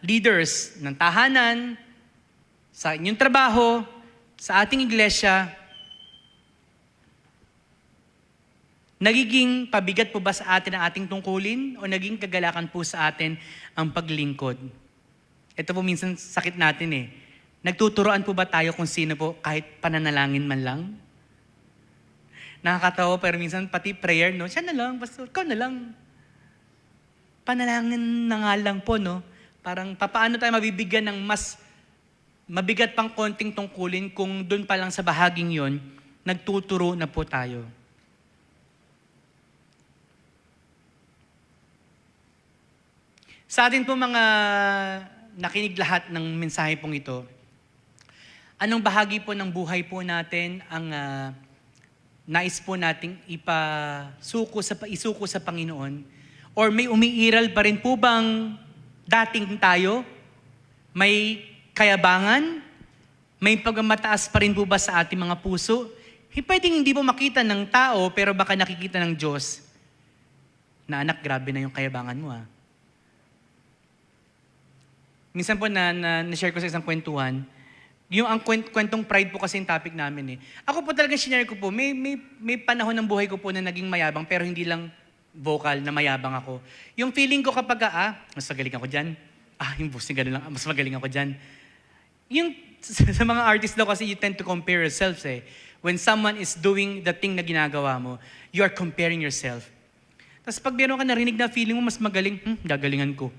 leaders ng tahanan, sa inyong trabaho, sa ating iglesia, nagiging pabigat po ba sa atin ang ating tungkulin o naging kagalakan po sa atin ang paglingkod? Ito po minsan sakit natin eh. Nagtuturoan po ba tayo kung sino po kahit pananalangin man lang? Nakakatawa pero minsan pati prayer, no? Siya na lang, pastor, ikaw na lang. Panalangin na nga lang po, no? Parang papaano tayo mabibigyan ng mas mabigat pang konting tungkulin kung doon pa lang sa bahaging yon, nagtuturo na po tayo. Sa atin po mga nakinig lahat ng mensahe pong ito, anong bahagi po ng buhay po natin ang nais po nating isuko sa Panginoon? Or may umiiral pa rin po bang dating tayo? May kayabangan? May pagmamataas pa rin po ba sa ating mga puso? Pwedeng hindi po makita ng tao, pero baka nakikita ng Diyos na anak, grabe na yung kayabangan mo Minsan po na-share ko sa isang kwentuhan, yung ang kwentong pride po kasi yung topic namin eh. Ako po talaga sinare ko po, may panahon ng buhay ko po na naging mayabang, pero hindi lang vocal na mayabang ako. Yung feeling ko kapag, mas magaling ako dyan. Yung bossing gano'n lang, mas magaling ako dyan. Yung sa mga artists daw kasi you tend to compare yourselves eh. When someone is doing the thing na ginagawa mo, you are comparing yourself. Tapos pag meron ka narinig na feeling mo mas magaling, gagalingan ko.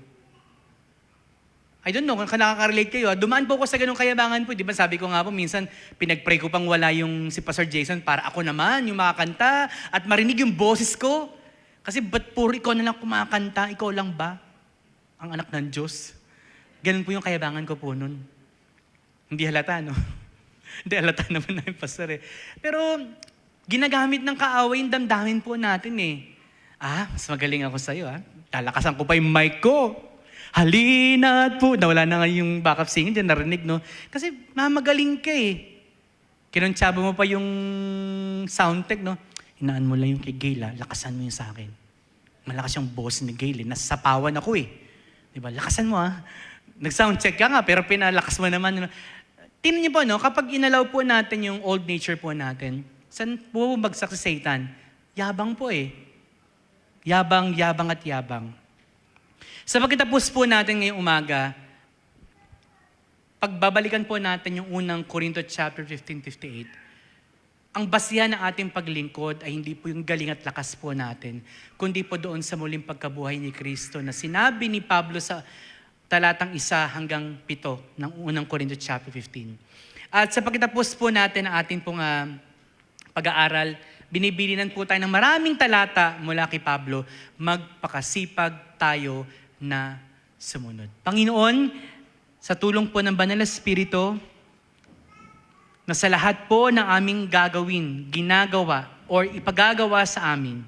I don't know kung nakaka-relate kayo. Dumaan po ako sa ganung kayabangan po. Di ba sabi ko nga po, minsan pinag-pray ko pang wala yung si Pastor Jason para ako naman yung makakanta at marinig yung boses ko. Kasi ba't puro ikaw na lang kumakanta? Ikaw lang ba ang anak ng Diyos? Ganun po yung kayabangan ko po nun. Hindi halata, no? Hindi halata naman na yung pastor eh. Pero ginagamit ng kaaway yung damdamin po natin eh. Mas magaling ako sa'yo Lalakasan ko pa yung mic ko. Halina't po. Nawala na nga yung backup singing, din narinig, no? Kasi mamagaling ka eh. Kinuntsaba mo pa yung sound tech, no? Hinaan mo lang yung kay Gail, lakasan mo yung sa akin. Malakas yung boss ni Gail, nasasapawan ako eh. Diba? Lakasan mo Nag-sound check ka nga, pero pinalakas mo naman. Tingnan niyo po, no? Kapag inalaw po natin yung old nature po natin, saan po bumagsak si Satan? Yabang po eh. Yabang, yabang at yabang. Sa pagkatapos po natin ngayong umaga, pagbabalikan po natin yung unang Corinto chapter 15:58, ang basihan ng ating paglingkod ay hindi po yung galing at lakas po natin, kundi po doon sa muling pagkabuhay ni Kristo na sinabi ni Pablo sa talatang 1 hanggang 7 ng unang Corinto chapter 15. At sa pagkatapos po natin ang ating pong pag-aaral, binibilinan po tayo ng maraming talata mula kay Pablo, magpakasipag tayo na sumunod. Panginoon, sa tulong po ng Banal na Espiritu, na sa lahat po ng aming gagawin, ginagawa, or ipagagawa sa amin,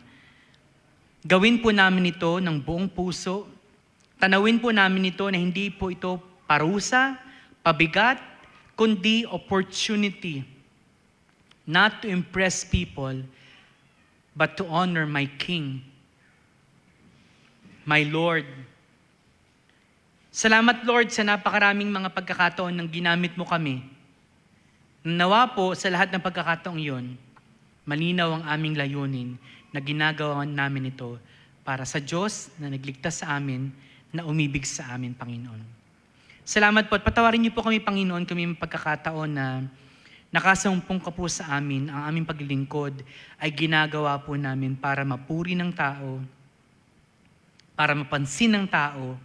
gawin po namin ito ng buong puso, tanawin po namin ito na hindi po ito parusa, pabigat, kundi opportunity not to impress people, but to honor my King, my Lord. Salamat, Lord, sa napakaraming mga pagkakataon ng ginamit mo kami. Nawa po sa lahat ng pagkakataong iyon, malinaw ang aming layunin na ginagawa namin ito para sa Diyos na nagligtas sa amin, na umibig sa amin, Panginoon. Salamat po at patawarin niyo po kami, Panginoon, kami may pagkakataon na nakasumpong ka po sa amin, ang aming paglilingkod ay ginagawa po namin para mapuri ng tao, para mapansin ng tao,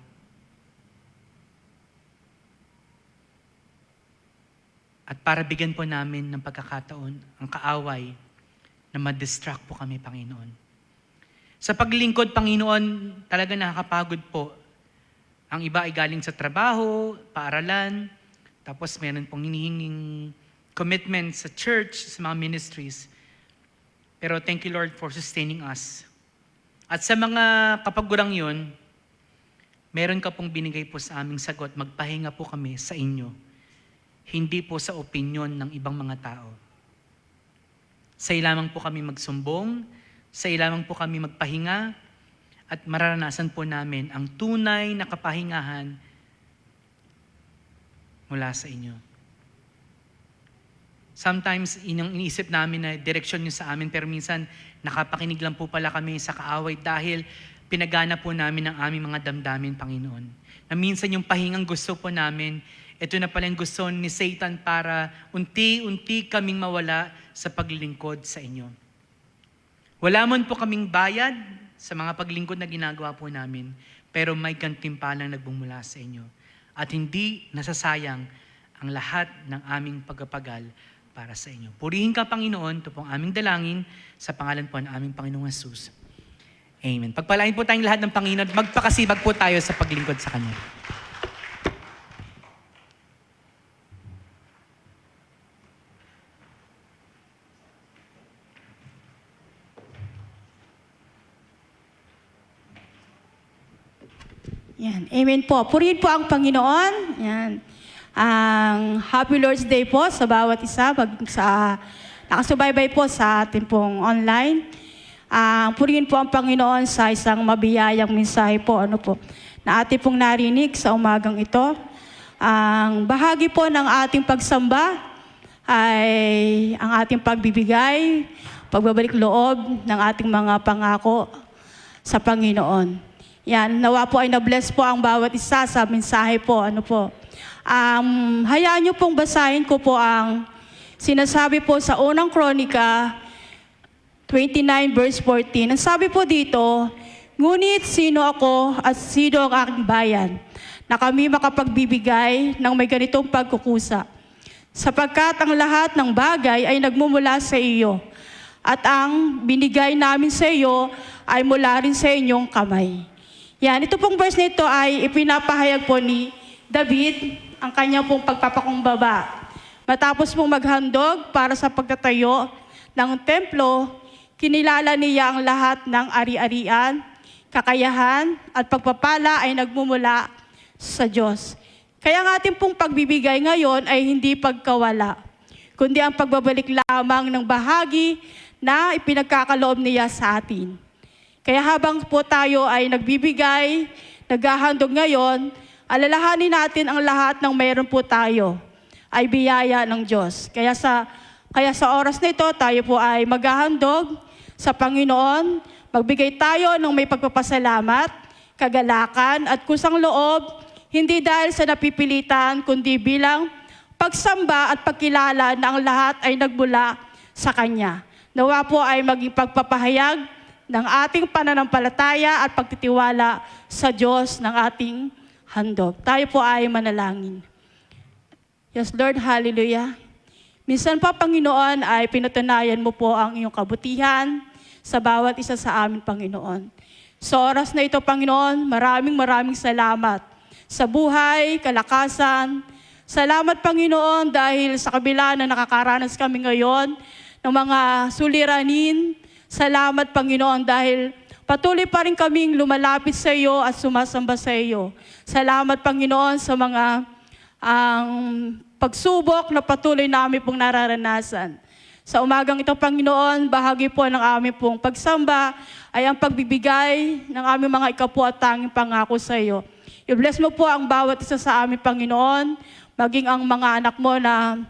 at para bigyan po namin ng pagkakataon ang kaaway na ma-distract po kami, Panginoon. Sa paglilingkod, Panginoon, talaga nakakapagod po. Ang iba ay galing sa trabaho, paaralan, tapos meron pong hinihinging commitment sa church, sa mga ministries. Pero thank you, Lord, for sustaining us. At sa mga kapagurang yun, meron ka pong binigay po sa aming sagot, magpahinga po kami sa inyo. Hindi po sa opinyon ng ibang mga tao. Sa ilamang po kami magsumbong, sa ilamang po kami magpahinga, at mararanasan po namin ang tunay na kapahingahan mula sa inyo. Sometimes, iniisip namin na direksyon niyo sa amin, pero minsan nakapakinig lang po pala kami sa kaaway dahil pinagana po namin ang aming mga damdamin, Panginoon. Na minsan yung pahingang gusto po namin, ito na pala yung gusto ni Satan para unti-unti kaming mawala sa paglilingkod sa inyo. Wala man po kaming bayad sa mga paglingkod na ginagawa po namin, pero may gantimpalang nagbumula sa inyo. At hindi nasasayang ang lahat ng aming pagpapagal para sa inyo. Purihin ka, Panginoon, ito pong aming dalangin sa pangalan po ng aming Panginoong Jesus. Amen. Pagpalain po tayong lahat ng Panginoon, magpakasibag po tayo sa paglingkod sa Kanya.
Yan. Amen po. Purihin po ang Panginoon. Yan. Ang Happy Lord's Day po sa bawat isa, nakasubaybay po sa ating pong online. Purihin po ang Panginoon sa isang mabiyayang mensahe po, na ating pong narinig sa umagang ito. Ang bahagi po ng ating pagsamba ay ang ating pagbibigay, pagbabalik loob ng ating mga pangako sa Panginoon. Yan, nawa po ay na-bless po ang bawat isa sa mensahe po. Hayaan niyo pong basahin ko po ang sinasabi po sa unang Kronika 29 verse 14. Ang sabi po dito, ngunit sino ako at sino ang aking bayan na kami makapagbibigay ng may ganitong pagkukusa. Sapagkat ang lahat ng bagay ay nagmumula sa iyo, at ang binigay namin sa iyo ay mula rin sa inyong kamay. Yan, ito pong verse nito ay ipinapahayag po ni David ang kanyang pong pagpapakumbaba. Matapos pong maghandog para sa pagtatayo ng templo, kinilala niya ang lahat ng ari-arian, kakayahan at pagpapala ay nagmumula sa Diyos. Kaya ang ating pong pagbibigay ngayon ay hindi pagkawala, kundi ang pagbabalik lamang ng bahagi na ipinagkakaloob niya sa atin. Kaya habang po tayo ay nagbibigay, naghahandog ngayon, alalahanin natin ang lahat ng mayroon po tayo ay biyaya ng Diyos. Kaya sa oras na ito, tayo po ay maghahandog sa Panginoon, magbigay tayo ng may pagpapasalamat, kagalakan at kusang loob, hindi dahil sa napipilitan, kundi bilang pagsamba at pagkilala na ang lahat ay nagmula sa Kanya. Nawa po ay maging pagpapahayag ng ating pananampalataya at pagtitiwala sa Diyos ng ating handog. Tayo po ay manalangin. Yes, Lord, hallelujah. Minsan pa, Panginoon, ay pinatunayan mo po ang iyong kabutihan sa bawat isa sa amin, Panginoon. Sa oras na ito, Panginoon, maraming salamat sa buhay, kalakasan. Salamat, Panginoon, dahil sa kabila na nakakaranas kami ngayon ng mga suliranin. Salamat, Panginoon, dahil patuloy pa rin kaming lumalapit sa iyo at sumasamba sa iyo. Salamat, Panginoon, sa mga pagsubok na patuloy namin pong nararanasan. Sa umagang ito, Panginoon, bahagi po ng aming pong pagsamba ay ang pagbibigay ng aming mga ikapu at tanging pangako sa iyo. I-bless mo po ang bawat isa sa amin, Panginoon, maging ang mga anak mo na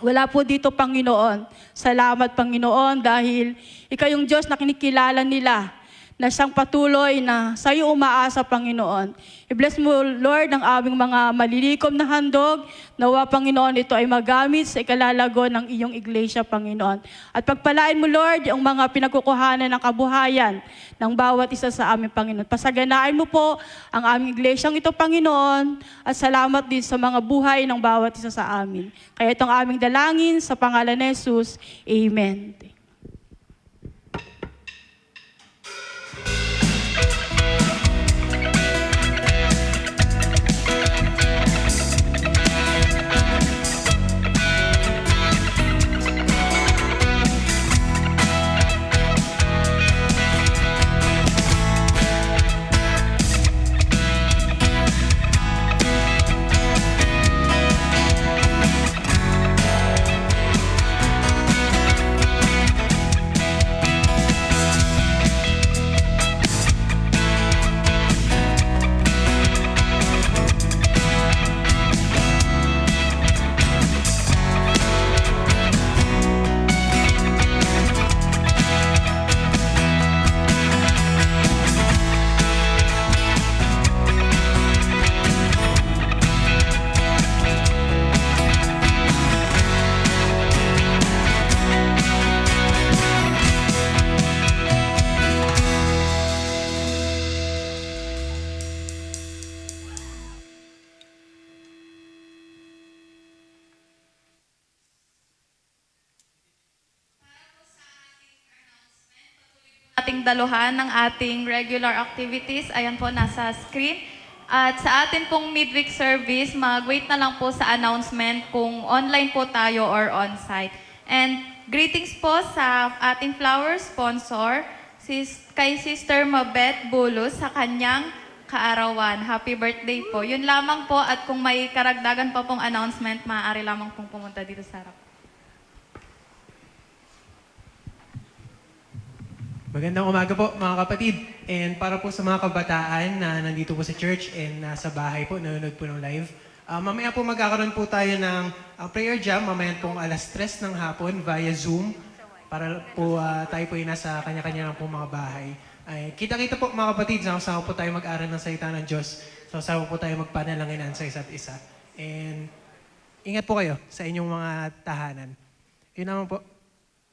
wala po dito, Panginoon. Salamat, Panginoon, dahil ikaw yung Diyos na kinikilala nila, na siyang patuloy na sa iyo umaasa, Panginoon. I-bless mo, Lord, ang aming mga malilikom na handog. Nawa, Panginoon, ito ay magamit sa ikalalago ng iyong iglesia, Panginoon. At pagpalain mo, Lord, ang mga pinagkukuhanan ng kabuhayan ng bawat isa sa amin, Panginoon. Pasaganaan mo po ang aming iglesyang ito, Panginoon, at salamat din sa mga buhay ng bawat isa sa amin. Kaya itong aming dalangin sa pangalan ni Jesus. Amen.
Ating daluhan ng ating regular activities. Ayan po, nasa screen. At sa atin pong midweek service, mag-wait na lang po sa announcement kung online po tayo or on-site. And greetings po sa ating flower sponsor, kay Sister Mabet Bulus sa kanyang kaarawan. Happy birthday po. Yun lamang po, at kung may karagdagan pa pong announcement, maaari lamang pong pumunta dito sa harap.
Magandang umaga po mga kapatid. And para po sa mga kabataan na nandito po sa church and nasa bahay po, nanonood po ng live, mamaya po magkakaroon po tayo ng prayer jam, mamaya pong 3:00 ng hapon via Zoom, para po tayo po yung nasa kanya-kanya ng po mga bahay. Ay, kita-kita po mga kapatid, sama-sama po tayo mag-aral ng salita ng Diyos. Sama-sama po tayo magpanalanginan sa isa't isa. And ingat po kayo sa inyong mga tahanan. Yun naman po.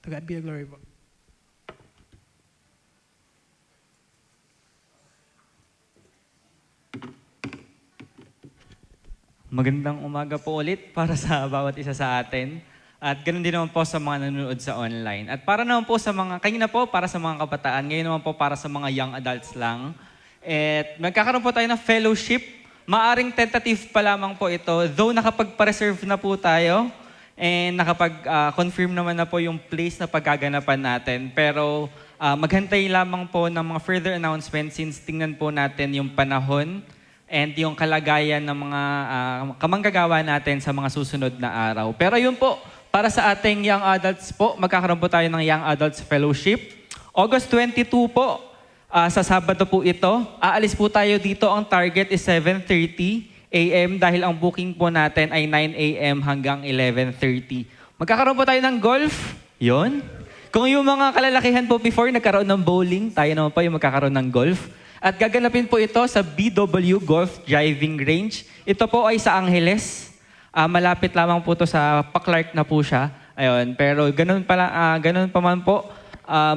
To God be the glory po.
Magandang umaga po ulit para sa bawat isa sa atin. At ganoon din naman po sa mga nanonood sa online. At para naman po sa mga, kanina po para sa mga kabataan, ngayon naman po para sa mga young adults lang. At magkakaroon po tayo ng fellowship. Maaring tentative pa lamang po ito, though nakapag-reserve na po tayo and nakapag-confirm naman na po yung place na paggaganapan natin. Pero maghantay lamang po ng mga further announcements since tingnan po natin yung panahon and yung kalagayan ng mga kamanggagawa natin sa mga susunod na araw. Pero yun po, para sa ating young adults po, magkakaroon po tayo ng Young Adults Fellowship. August 22 po, sa Sabado po ito. Aalis po tayo dito. Ang target is 7:30 a.m. dahil ang booking po natin ay 9 a.m. hanggang 11:30. Magkakaroon po tayo ng golf. Yun. Kung yung mga kalalakihan po before nagkaroon ng bowling, tayo naman po yung magkakaroon ng golf. At gaganapin po ito sa BW Golf Driving Range. Ito po ay sa Angeles. Malapit lamang po ito sa Pa-Clark na po siya. Ayun. Pero ganun pa man po,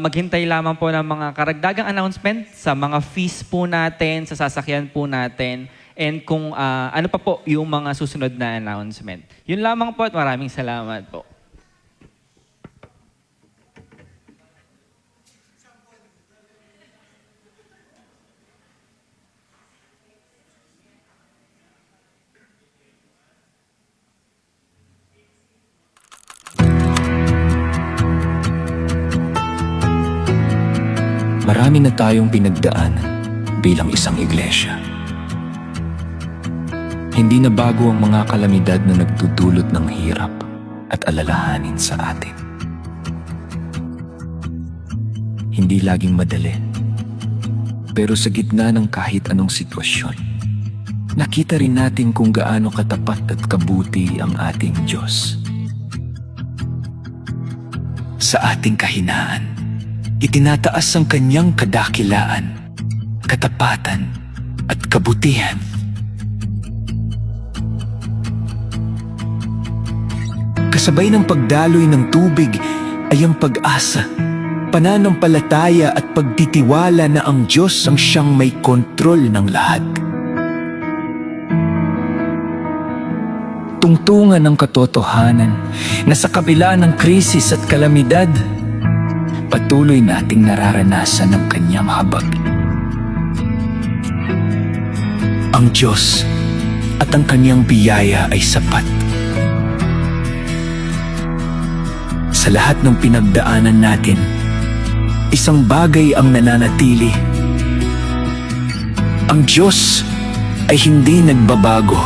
maghintay lamang po ng mga karagdagang announcement sa mga fees po natin, sa sasakyan po natin, and kung ano pa po yung mga susunod na announcement. Yun lamang po at maraming salamat po.
Marami na tayong pinagdaanan bilang isang iglesia. Hindi na bago ang mga kalamidad na nagdudulot ng hirap at alalahanin sa atin. Hindi laging madali. Pero sa gitna ng kahit anong sitwasyon, nakita rin natin kung gaano katapat at kabuti ang ating Diyos. Sa ating kahinaan, itinataas ang kanyang kadakilaan, katapatan at kabutihan. Kasabay ng pagdaloy ng tubig ay ang pag-asa, pananampalataya at pagtitiwala na ang Diyos ang siyang may kontrol ng lahat. Tungtungan ng katotohanan na sa kabila ng krisis at kalamidad, patuloy nating nararanasan ang kanyang habag. Ang Diyos at ang kanyang biyaya ay sapat. Sa lahat ng pinagdaanan natin, isang bagay ang nananatili. Ang Diyos ay hindi nagbabago.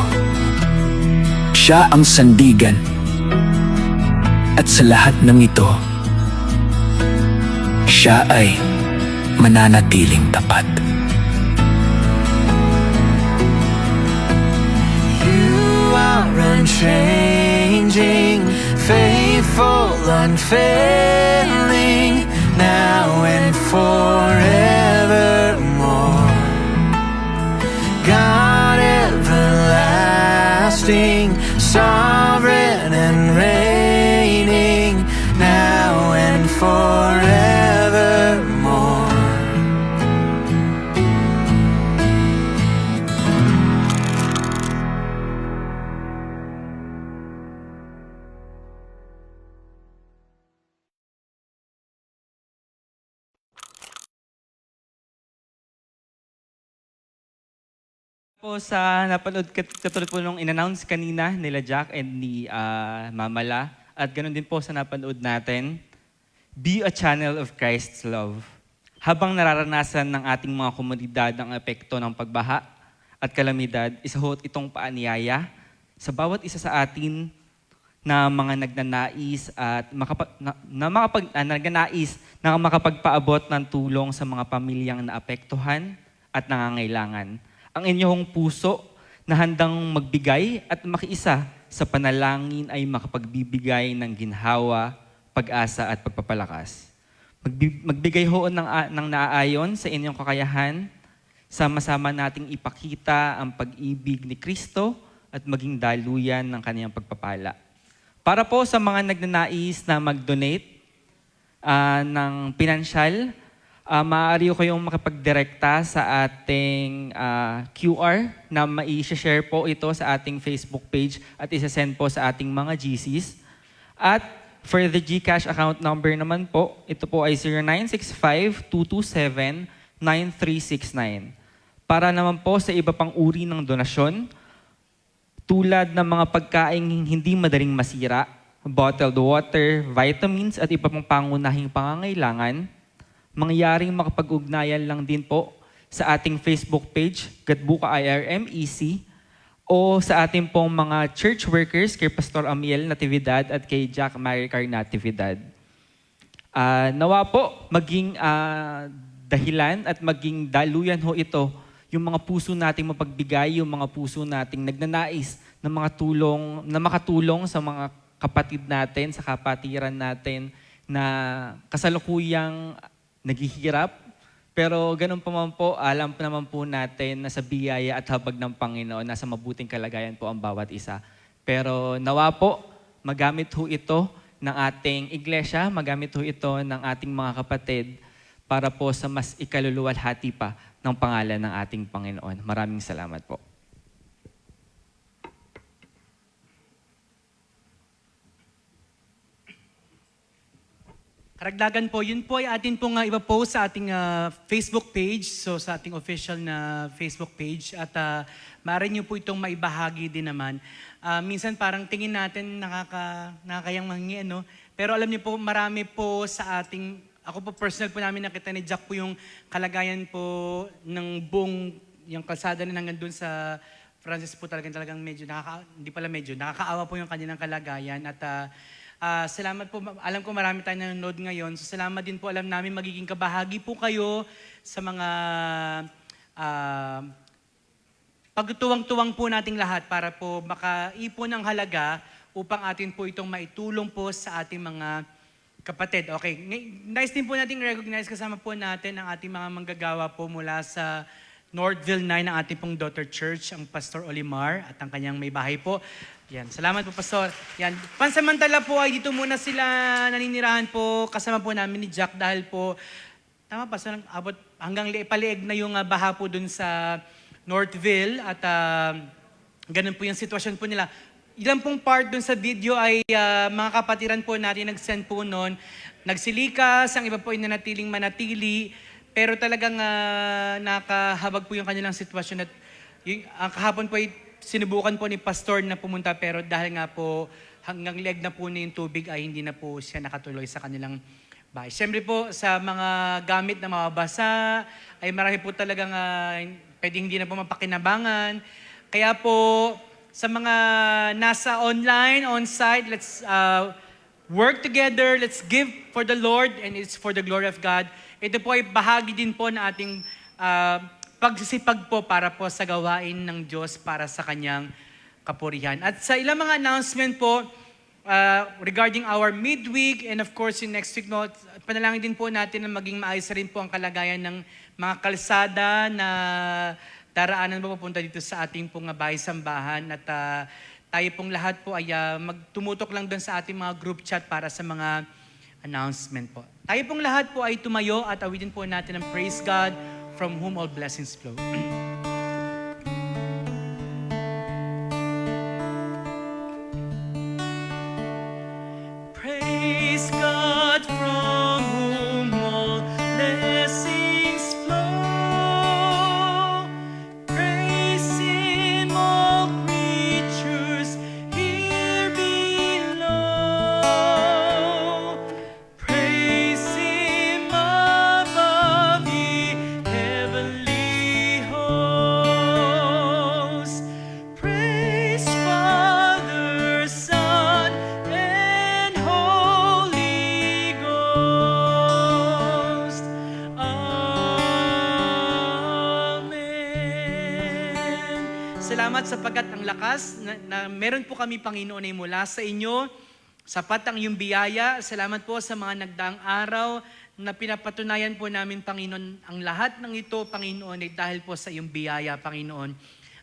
Siya ang sandigan. At sa lahat ng ito, siya ay mananatiling tapat.
You are unchanging, faithful, unfailing, now and forevermore. God everlasting, sovereign and reigning, now and forevermore.
Po sa napanood katulad po nung in-announce kanina nila Jack and ni Mamala at ganoon din po sa napanood natin, be a channel of Christ's love. Habang nararanasan ng ating mga komunidad ang epekto ng pagbaha at kalamidad, isa ho itong paanyaya sa bawat isa sa atin na mga nagnanais at nagnanais na makapagpaabot ng tulong sa mga pamilyang naapektuhan at nangangailangan. Ang inyong puso na handang magbigay at makiisa sa panalangin ay makapagbibigay ng ginhawa, pag-asa at pagpapalakas. Magbigay ho ng naaayon sa inyong kakayahan, sama-sama nating ipakita ang pag-ibig ni Kristo at maging daluyan ng kaniyang pagpapala. Para po sa mga nagnanais na mag-donate ng pinansyal, maaari ko kayong makipagdirekta sa ating QR na mai-share po ito sa ating Facebook page at isa-send po sa ating mga GCs. At for the GCash account number naman po, ito po ay 0965-227-9369. Para naman po sa iba pang uri ng donasyon, tulad ng mga pagkaing hindi madaling masira, bottled water, vitamins at iba pang pangunahing pangangailangan, mangyaring makapag-ugnayan lang din po sa ating Facebook page, Gatbuka IRMEC, o sa ating pong mga church workers kay Pastor Amiel Natividad at kay Jack Maricar Natividad. Nawa po maging dahilan at maging daluyan ho ito yung mga puso nating mapagbigay, yung mga puso nating nagnanais ng mga tulong, na makatulong sa mga kapatid natin, sa kapatiran natin na kasalukuyang naghihirap. Pero ganun pa man po, alam naman po natin na sa biyaya at habag ng Panginoon, nasa mabuting kalagayan po ang bawat isa. Pero nawa po, magamit ho ito ng ating iglesia, magamit ho ito ng ating mga kapatid para po sa mas ikaluluwalhati pa ng pangalan ng ating Panginoon. Maraming salamat po.
Karagdagan po, yun po ay atin pong ipa-post sa ating Facebook page, so sa ating official na Facebook page. At maaari nyo po itong maibahagi din naman. Minsan parang tingin natin nakakayang manghi, ano? Pero alam niyo po, marami po sa ating, ako po personal po namin nakita ni Jack po yung kalagayan po ng buong, yung kalsada na hanggang dun sa Francis po talagang medyo, nakakaawa po yung kanilang kalagayan. At salamat po, alam ko marami tayong nanonood ngayon. So salamat din po, alam namin magiging kabahagi po kayo sa mga pagtuwang-tuwang po nating lahat para po makaipon ng halaga upang atin po itong maitulong po sa ating mga kapatid. Okay, nice din po nating recognize, kasama po natin ang ating mga manggagawa po mula sa Northville 9 ng ating pong daughter church, ang Pastor Olimar at ang kanyang may bahay po. Yan, salamat po Pastor. Yan, pansamantala po ay dito muna sila naninirahan po, kasama po namin ni Jack dahil po, tama Pastor, abot hanggang paliig na yung baha po dun sa Northville at ganun po yung sitwasyon po nila. Ilang pong part dun sa video ay mga kapatiran po natin nag-send po noon. Nagsilikas, ang iba po ay nanatiling manatili, pero talagang nakahabag po yung kanilang sitwasyon. At ang kahapon po ay sinubukan po ni Pastor na pumunta, pero dahil nga po hanggang leg na po na yung tubig ay hindi na po siya nakatuloy sa kanilang bahay. Siyempre po sa mga gamit na mababasa ay marami po talagang pwedeng hindi na po mapakinabangan. Kaya po sa mga nasa online, on-site, let's work together, let's give for the Lord and it's for the glory of God. Ito po ay bahagi din po na ating pagsisipag po para po sa gawain ng Diyos para sa kanyang kapurihan. At sa ilang mga announcement po regarding our midweek and of course yung next week, no, panalangin din po natin na maging maayos rin po ang kalagayan ng mga kalsada na daraanan po papunta dito sa ating pong bahay-sambahan at tayo pong lahat po ay magtumutok lang doon sa ating mga group chat para sa mga announcement po. Tayo pong lahat po ay tumayo at awitin po natin ang Praise God from whom all blessings flow. Praise God from whom all blessings flow. Praise Him all creatures here below. Praise Him above ye heavenly hosts. Praise Father, Son, and Holy Ghost. Amen. Salamat sapagkat ang lakas na meron po kami, Panginoon, ay mula sa inyo. Sapat ang iyong biyaya. Salamat po sa mga nagdaang araw na pinapatunayan po namin, Panginoon, ang lahat ng ito, Panginoon, ay dahil po sa iyong biyaya, Panginoon.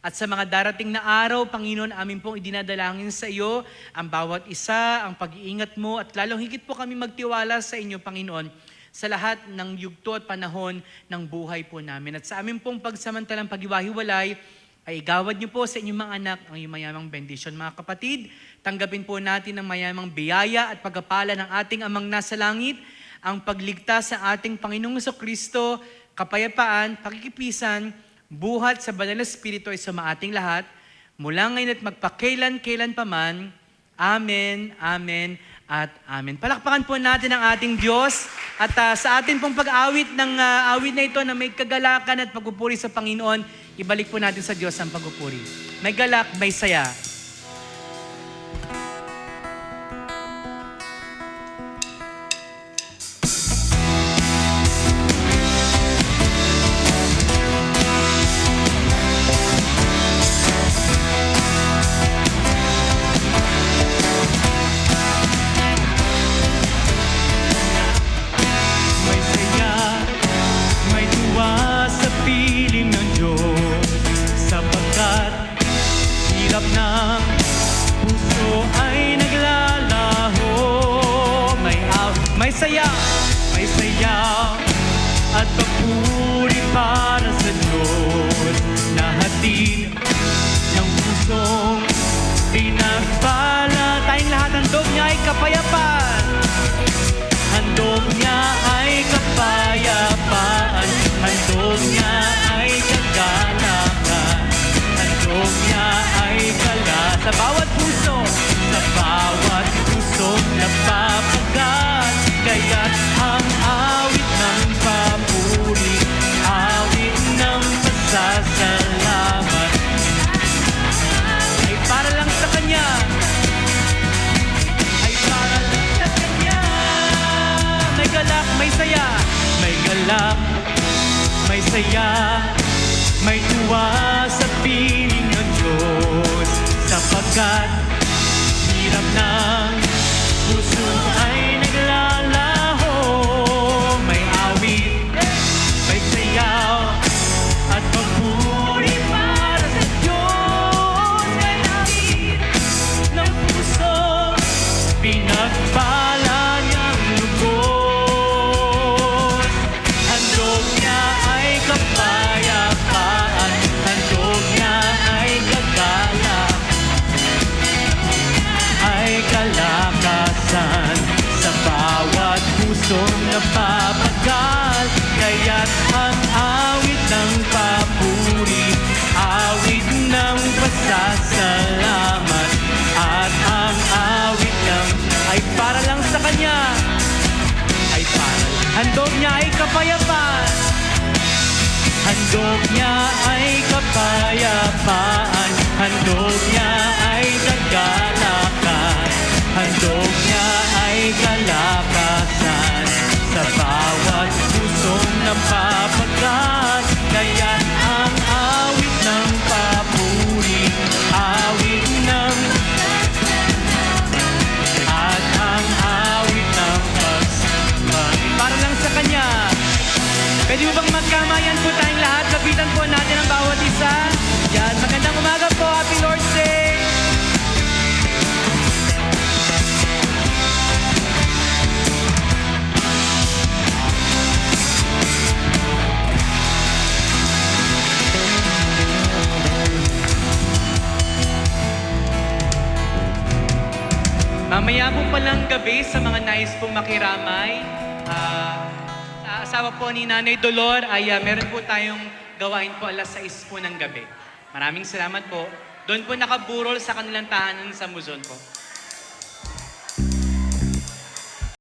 At sa mga darating na araw, Panginoon, amin pong idinadalangin sa iyo ang bawat isa, ang pag-iingat mo, at lalong higit po kami magtiwala sa inyo, Panginoon, sa lahat ng yugto at panahon ng buhay po namin. At sa amin pong pagsamantalang pag-iwahiwalay, ay igawad niyo po sa inyong mga anak ang iyong mayamang bendisyon. Mga kapatid, tanggapin po natin ang mayamang biyaya at pagpapala ng ating Amang nasa langit, ang pagligtas sa ating Panginoong Jesucristo, kapayapaan, pakikipisan, buhat sa banal na Espiritu ay sumaating lahat, mula ngayon at magpakailan-kailan paman. Amen, amen, at amen. Palakpakan po natin ang ating Diyos at sa atin pong pag-awit ng awit na ito na may kagalakan at pagpupuri sa Panginoon, ibalik po natin sa Diyos ang pagpupuri. May galak, may saya.
May saya, may tuwa sa piling ng Diyos, sapagkat hirap ng puso ay naglalaho.
May saya,
at papuri para sa Diyos, na hatid ng pusong pinagpala.
tayong lahat, handog niya ay kapayapaan.
Handog niya ay kapayapaan, handog niya ay kagalakan, handog niya ay kala sa bawat puso napapagat. Kaya't ang awit ng papuri, awit ng pasasalamat, ay para lang sa Kanya, ay para lang sa Kanya.
May galak, may saya.
May galak, may saya, may tuwa sa piling ng Diyos, sapagkat hirap ng puso ay naglalaho. May awit, may sayaw, at papuri para sa Diyos. May awit ng puso, pinagpala niyang lubos. Handog niya ay kapayapaan, handog niya ay kagalakan, ay kalakasan sa bawat pusong napapagal. Kaya't ang awit ng papuri, awit ng pasasalamat, at ang awit ng ay para lang sa Kanya, ay para.
Handog niya ay kapayapaan.
Handog niya ay kapayapaan, handog niya ay kagalakan, handog niya ay kalakasan sa bawat pusong napapagat. Kaya't ang awit ng papuri, awit ng at ang awit ng pagsambay
Para lang sa Kanya. Pwede mo bang magkamayan po tayong lahat? Kapitan po natin ang bawat isa. Yan, magandang umaga po. Happy Lord's Day! Mamaya po palang gabi sa mga nais pong makiramay. Sa asawa po ni Nanay Dolor ay meron po tayong gawain po alas 6 po ng gabi. Maraming salamat po. Doon po nakaburol sa kanilang tahanan sa Muzon po.